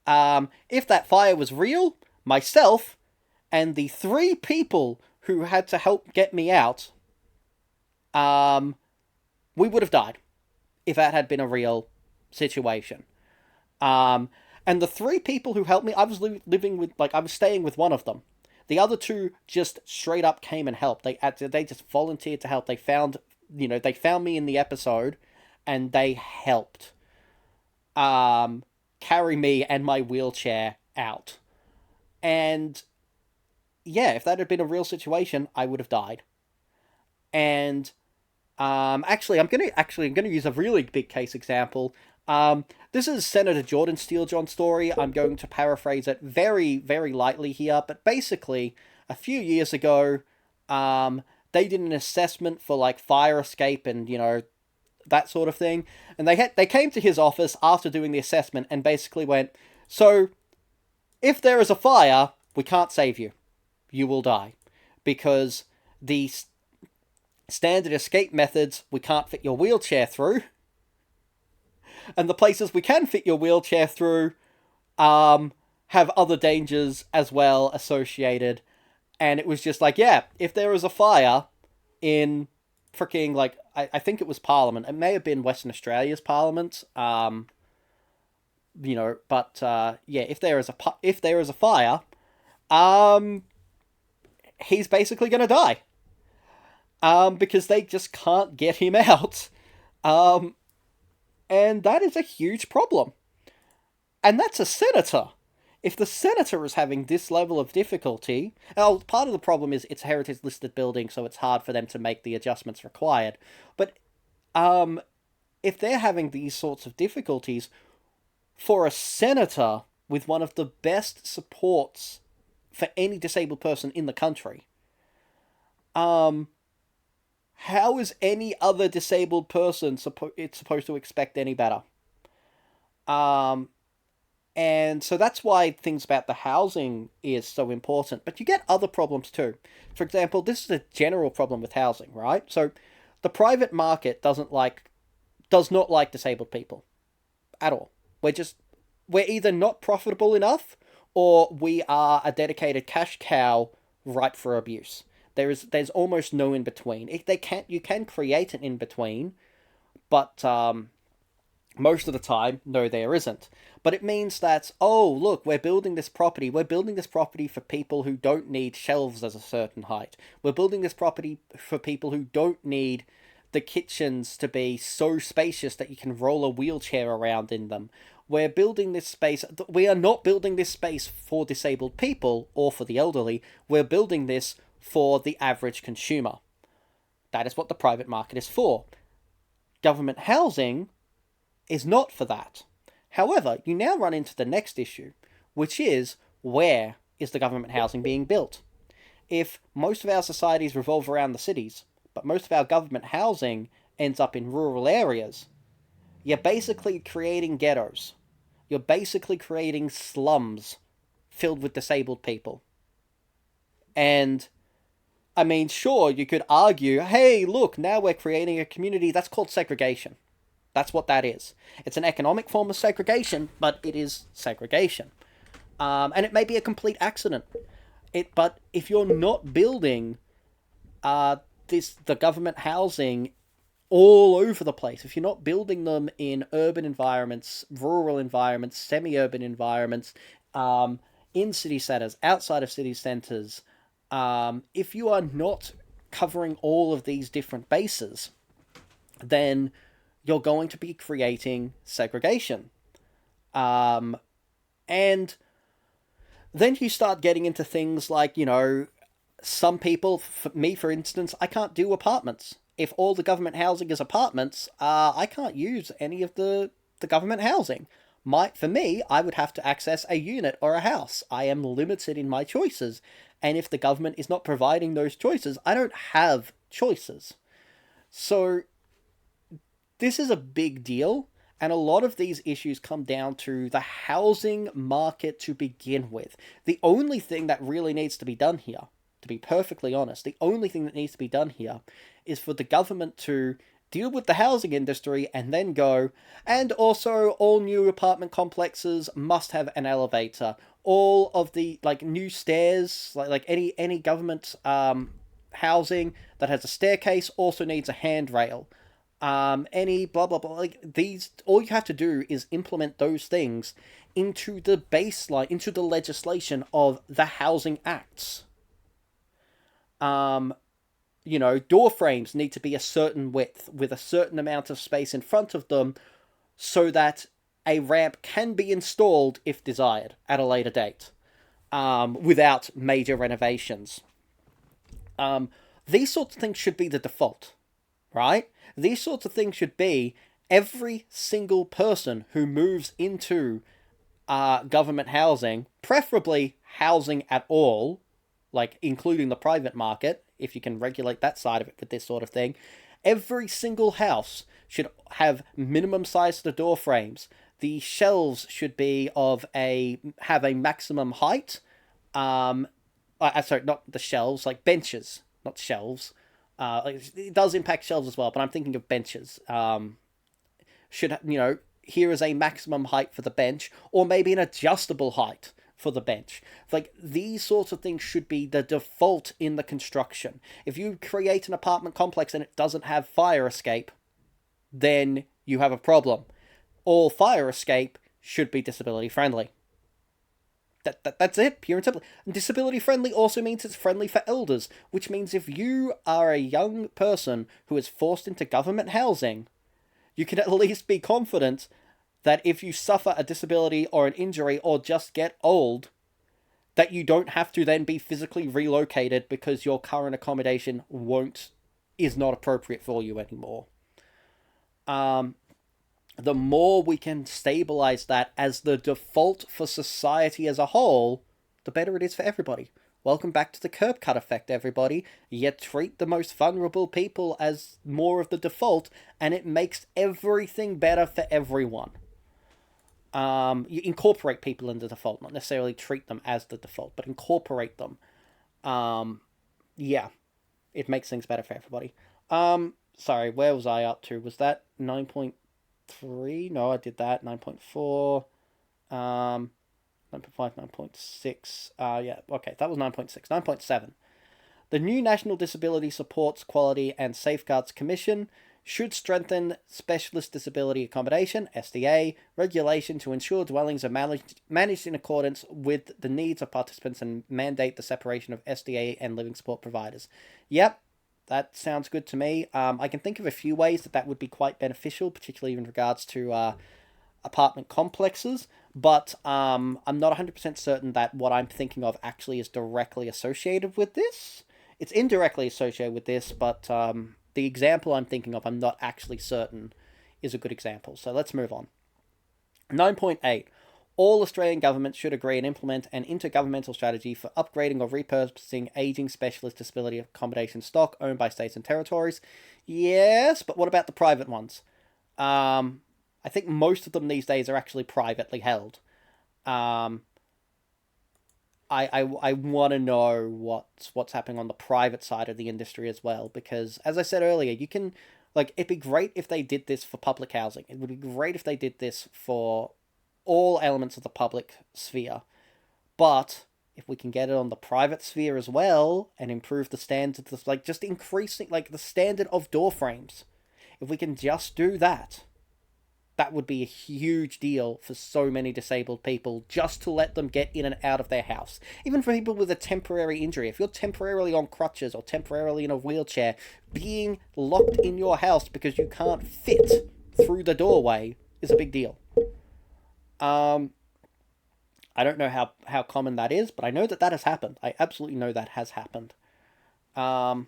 If that fire was real, myself and the three people who had to help get me out, we would have died if that had been a real situation. And the three people who helped me, I was living with, I was staying with one of them. The other two just straight up came and helped. They just volunteered to help. They found me in the episode, and they helped carry me and my wheelchair out. And yeah, if that had been a real situation, I would have died. And actually, I'm gonna use a really big case example. This is Senator Jordan Steelejohn's story. I'm going to paraphrase it very, very lightly here, but basically, a few years ago, they did an assessment for fire escape and that sort of thing, and they came to his office after doing the assessment and basically went, so if there is a fire, we can't save you. You will die because the standard escape methods we can't fit your wheelchair through, and the places we can fit your wheelchair through have other dangers as well associated. And it was just if there was a fire in freaking I think it was Parliament, it may have been Western Australia's Parliament, but if there is a fire, he's basically gonna die. Because they just can't get him out. And that is a huge problem. And that's a senator. If the senator is having this level of difficulty, part of the problem is it's a heritage listed building, so it's hard for them to make the adjustments required. But if they're having these sorts of difficulties, for a senator with one of the best supports for any disabled person in the country, how is any other disabled person supposed to expect any better? And so that's why things about the housing is so important. But you get other problems too. For example, this is a general problem with housing, right? So the private market does not like disabled people at all. We're either not profitable enough, or we are a dedicated cash cow ripe for abuse. There's almost no in between. You can create an in between, but most of the time, no, there isn't. But it means that, oh, look, we're building this property for people who don't need shelves as a certain height. We're building this property for people who don't need the kitchens to be so spacious that you can roll a wheelchair around in them. We're building this space. We are not building this space for disabled people or for the elderly. We're building this for the average consumer. That is what the private market is for. Government housing is not for that. However, you now run into the next issue, which is, where is the government housing being built? If most of our societies revolve around the cities, but most of our government housing ends up in rural areas, you're basically creating ghettos. You're basically creating slums filled with disabled people. And I mean, sure, you could argue, hey, look, now we're creating a community. That's called segregation. That's what that is. It's an economic form of segregation, but it is segregation. And it may be a complete accident. But if you're not building the government housing all over the place, if you're not building them in urban environments, rural environments, semi-urban environments, in city centers, outside of city centers, if you are not covering all of these different bases, then you're going to be creating segregation. And then you start getting into things like, some people, for instance, I can't do apartments. If all the government housing is apartments, I can't use any of the government housing. For me, I would have to access a unit or a house. I am limited in my choices. And if the government is not providing those choices, I don't have choices. So this is a big deal, And a lot of these issues come down to the housing market to begin with. The only thing that really needs to be done here, to be perfectly honest, the only thing that needs to be done here is for the government to deal with the housing industry and then go, and also all new apartment complexes must have an elevator. All of the new stairs, any government housing that has a staircase also needs a handrail. Any blah blah blah, like these, all you have to do is implement those things into the baseline, into the legislation of the housing acts. um Door frames need to be a certain width with a certain amount of space in front of them so that a ramp can be installed if desired at a later date, without major renovations. These sorts of things should be the default, right? These sorts of things should be every single person who moves into government housing, preferably housing at all, like including the private market, if you can regulate that side of it with this sort of thing. Every single house should have minimum size to the door frames. The shelves should be have a maximum height. Sorry, not the shelves, like benches, not shelves. It does impact shelves as well, but I'm thinking of benches. Should, here is a maximum height for the bench, or maybe an adjustable height for the bench. Like, these sorts of things should be the default in the construction. If you create an apartment complex and it doesn't have fire escape, then you have a problem. All fire escape should be disability friendly. That's it, pure and simple. Disability friendly also means it's friendly for elders, which means if you are a young person who is forced into government housing, you can at least be confident that if you suffer a disability or an injury or just get old, that you don't have to then be physically relocated because your current accommodation is not appropriate for you anymore. The more we can stabilize that as the default for society as a whole, the better it is for everybody. Welcome back to the curb cut effect, everybody. You treat the most vulnerable people as more of the default, and it makes everything better for everyone. You incorporate people in the default, not necessarily treat them as the default, but incorporate them. Yeah, it makes things better for everybody. Sorry, where was I up to? Was that 9.3? No, I did that. 9.4. 9.5, 9.6. Yeah, okay, that was 9.6. 9.7. The new National Disability Supports, Quality and Safeguards Commission should strengthen specialist disability accommodation, SDA, regulation to ensure dwellings are managed in accordance with the needs of participants and mandate the separation of SDA and living support providers. Yep, that sounds good to me. I can think of a few ways that would be quite beneficial, particularly in regards to apartment complexes, but I'm not 100% certain that what I'm thinking of actually is directly associated with this. It's indirectly associated with this, but the example I'm thinking of, I'm not actually certain is a good example. So let's move on. 9.8. All Australian governments should agree and implement an intergovernmental strategy for upgrading or repurposing ageing specialist disability accommodation stock owned by states and territories. Yes, but what about the private ones? I think most of them these days are actually privately held. I want to know what's happening on the private side of the industry as well, because as I said earlier, you can, it'd be great if they did this for public housing. It would be great if they did this for all elements of the public sphere. But if we can get it on the private sphere as well and improve the standards, just increasing the standard of door frames, if we can just do that, that would be a huge deal for so many disabled people, just to let them get in and out of their house. Even for people with a temporary injury, if you're temporarily on crutches or temporarily in a wheelchair, being locked in your house because you can't fit through the doorway is a big deal. I don't know how common that is, but I know that has happened. I absolutely know that has happened. What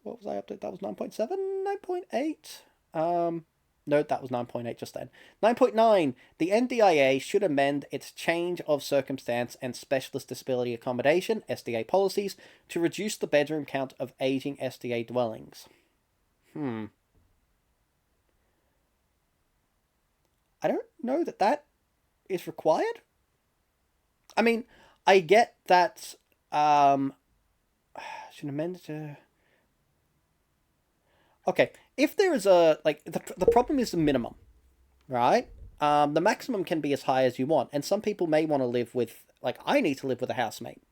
was I up to? That was 9.7, 9.8. No, that was 9.8 just then. 9.9. The NDIA should amend its change of circumstance and specialist disability accommodation, SDA policies, to reduce the bedroom count of aging SDA dwellings. I don't know that that is required. I mean, I get that. Should amend it to. Okay, if there is a like the problem is the minimum, right? The maximum can be as high as you want, and some people may want to live with like I need to live with a housemate.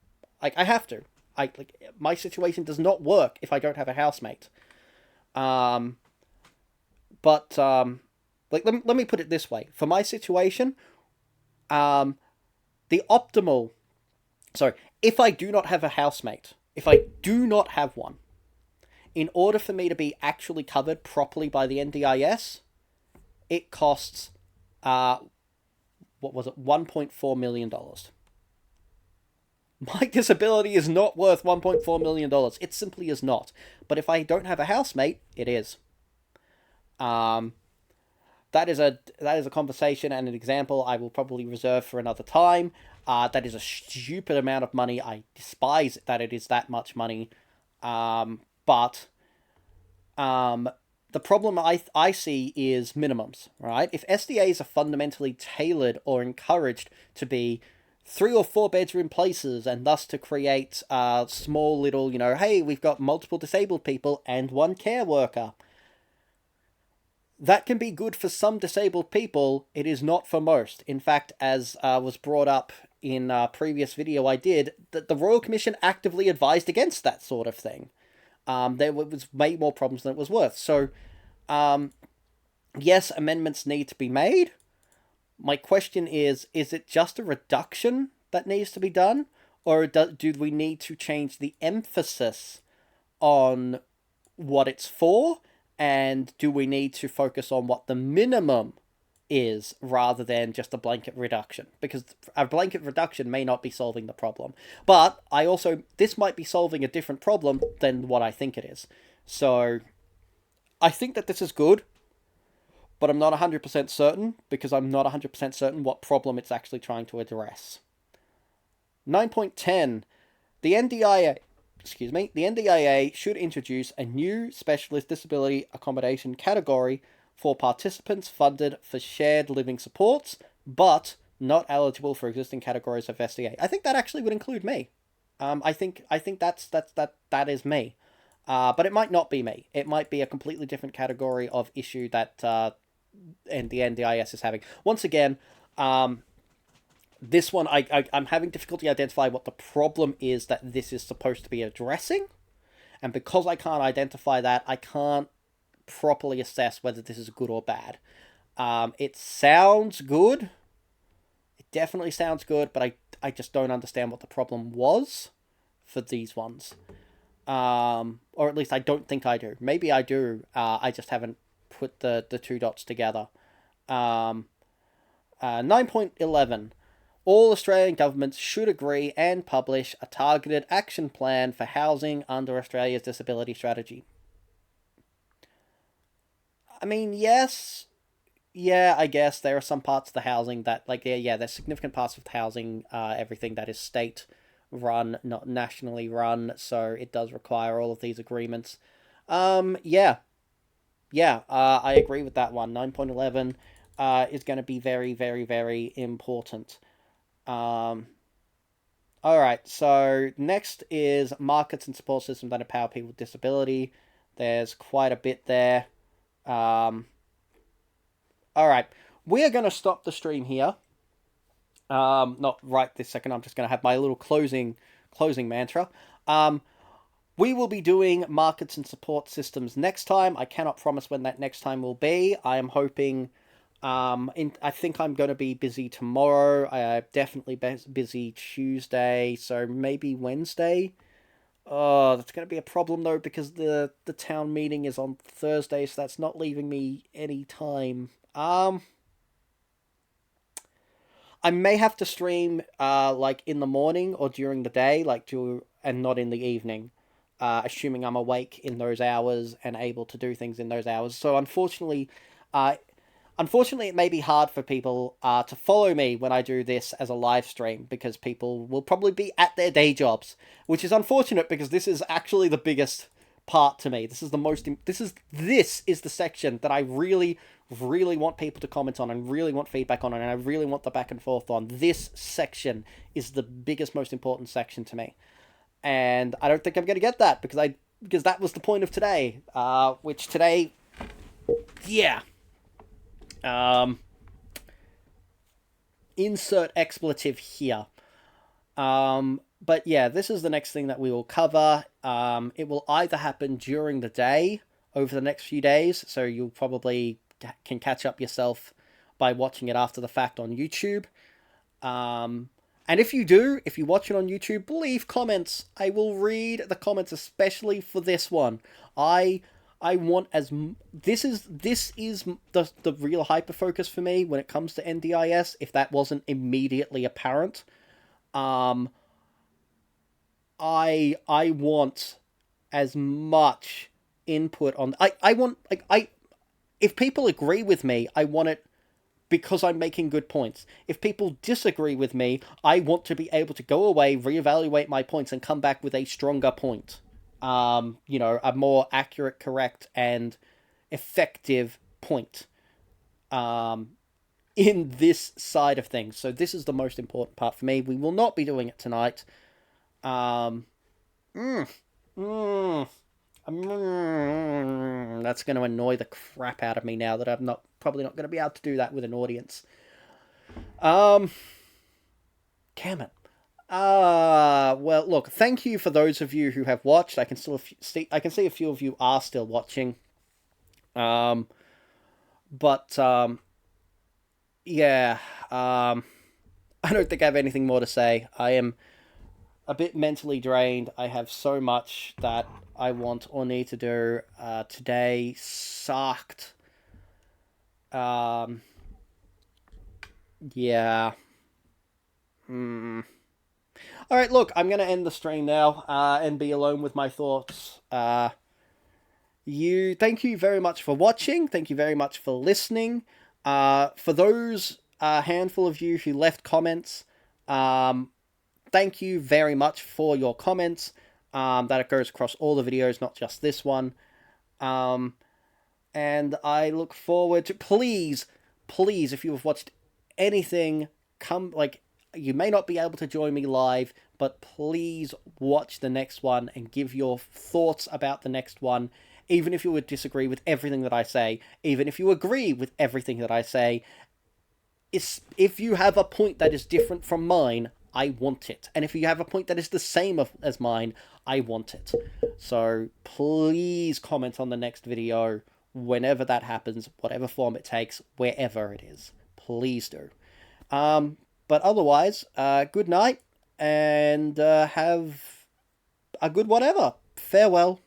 Like I have to. I like my situation does not work if I don't have a housemate. Um, but like let me put it this way: for my situation, um, the optimal. Sorry, if I do not have a housemate, if I do not have one, in order for me to be actually covered properly by the NDIS, it costs, what was it, $1.4 million. My disability is not worth $1.4 million. It simply is not. But if I don't have a housemate, it is. Um, that is a conversation and an example I will probably reserve for another time. That is a stupid amount of money. I despise that it is that much money. But the problem I see is minimums, right? If SDAs are fundamentally tailored or encouraged to be 3 or 4 bedroom places and thus to create small little, hey, we've got multiple disabled people and one care worker. That can be good for some disabled people. It is not for most. In fact, as was brought up in a previous video I did, that the Royal Commission actively advised against that sort of thing. There was way more problems than it was worth. So, yes, amendments need to be made. My question is it just a reduction that needs to be done? Or do we need to change the emphasis on what it's for? And do we need to focus on what the minimum is rather than just a blanket reduction? Because a blanket reduction may not be solving the problem. But this might be solving a different problem than what I think it is. So I think that this is good, but I'm not 100% certain because I'm not 100% certain what problem it's actually trying to address. 9.10. The NDIA should introduce a new specialist disability accommodation category for participants funded for shared living supports, but not eligible for existing categories of SDA. I think that actually would include me. I think that is me. But it might not be me. It might be a completely different category of issue that and the NDIS is having. Once again, this one, I'm having difficulty identifying what the problem is that this is supposed to be addressing. And because I can't identify that, I can't properly assess whether this is good or bad. It sounds good. It definitely sounds good, but I just don't understand what the problem was for these ones. Or at least I don't think I do. Maybe I do. I just haven't put the two dots together. 9.11. All Australian governments should agree and publish a targeted action plan for housing under Australia's disability strategy. I mean, yes. Yeah, I guess there are some parts of the housing that, there's significant parts of the housing, everything that is state run, not nationally run, so it does require all of these agreements. I agree with that one. 9.11 is going to be very, very, very important. Alright, so next is markets and support systems that empower people with disability. There's quite a bit there. Alright, we are going to stop the stream here. Not right this second, I'm just going to have my little closing mantra. We will be doing markets and support systems next time. I cannot promise when that next time will be. I am hoping... I think I'm going to be busy tomorrow. I'm definitely busy Tuesday, so maybe Wednesday. Oh, that's going to be a problem though, because the town meeting is on Thursday, so that's not leaving me any time. I may have to stream in the morning or during the day, and not in the evening. Assuming I'm awake in those hours and able to do things in those hours. So unfortunately, it may be hard for people to follow me when I do this as a live stream, because people will probably be at their day jobs, which is unfortunate because this is actually the biggest part to me. This is the most. This is the section that I really, really want people to comment on, and really want feedback on, and I really want the back and forth on. This section is the biggest, most important section to me, and I don't think I'm going to get that because that was the point of today. Which today, yeah. Insert expletive here. But yeah, this is the next thing that we will cover. It will either happen during the day over the next few days, so you'll probably can catch up yourself by watching it after the fact on YouTube. And if you watch it on YouTube, leave comments. I will read the comments, especially for this one. I want this is the real hyper focus for me when it comes to NDIS. If that wasn't immediately apparent, I want as much input on. I want if people agree with me, I want it because I'm making good points. If people disagree with me, I want to be able to go away, reevaluate my points, and come back with a stronger point. A more accurate, correct, and effective point. In this side of things. So this is the most important part for me. We will not be doing it tonight. That's going to annoy the crap out of me now that I'm probably not going to be able to do that with an audience. Damn it. Well, look, thank you for those of you who have watched. I can see a few of you are still watching. Yeah, I don't think I have anything more to say. I am a bit mentally drained. I have so much that I want or need to do. Today sucked. Yeah. Alright, look, I'm going to end the stream now and be alone with my thoughts. Thank you very much for watching. Thank you very much for listening. For those handful of you who left comments, thank you very much for your comments. That goes across all the videos, not just this one. And I look forward to, please, if you have watched anything, you may not be able to join me live, but please watch the next one and give your thoughts about the next one. Even if you would disagree with everything that I say, even if you agree with everything that I say, if you have a point that is different from mine, I want it. And if you have a point that is the same as mine, I want it. So please comment on the next video whenever that happens, whatever form it takes, wherever it is. Please do. But otherwise, good night, and have a good whatever. Farewell.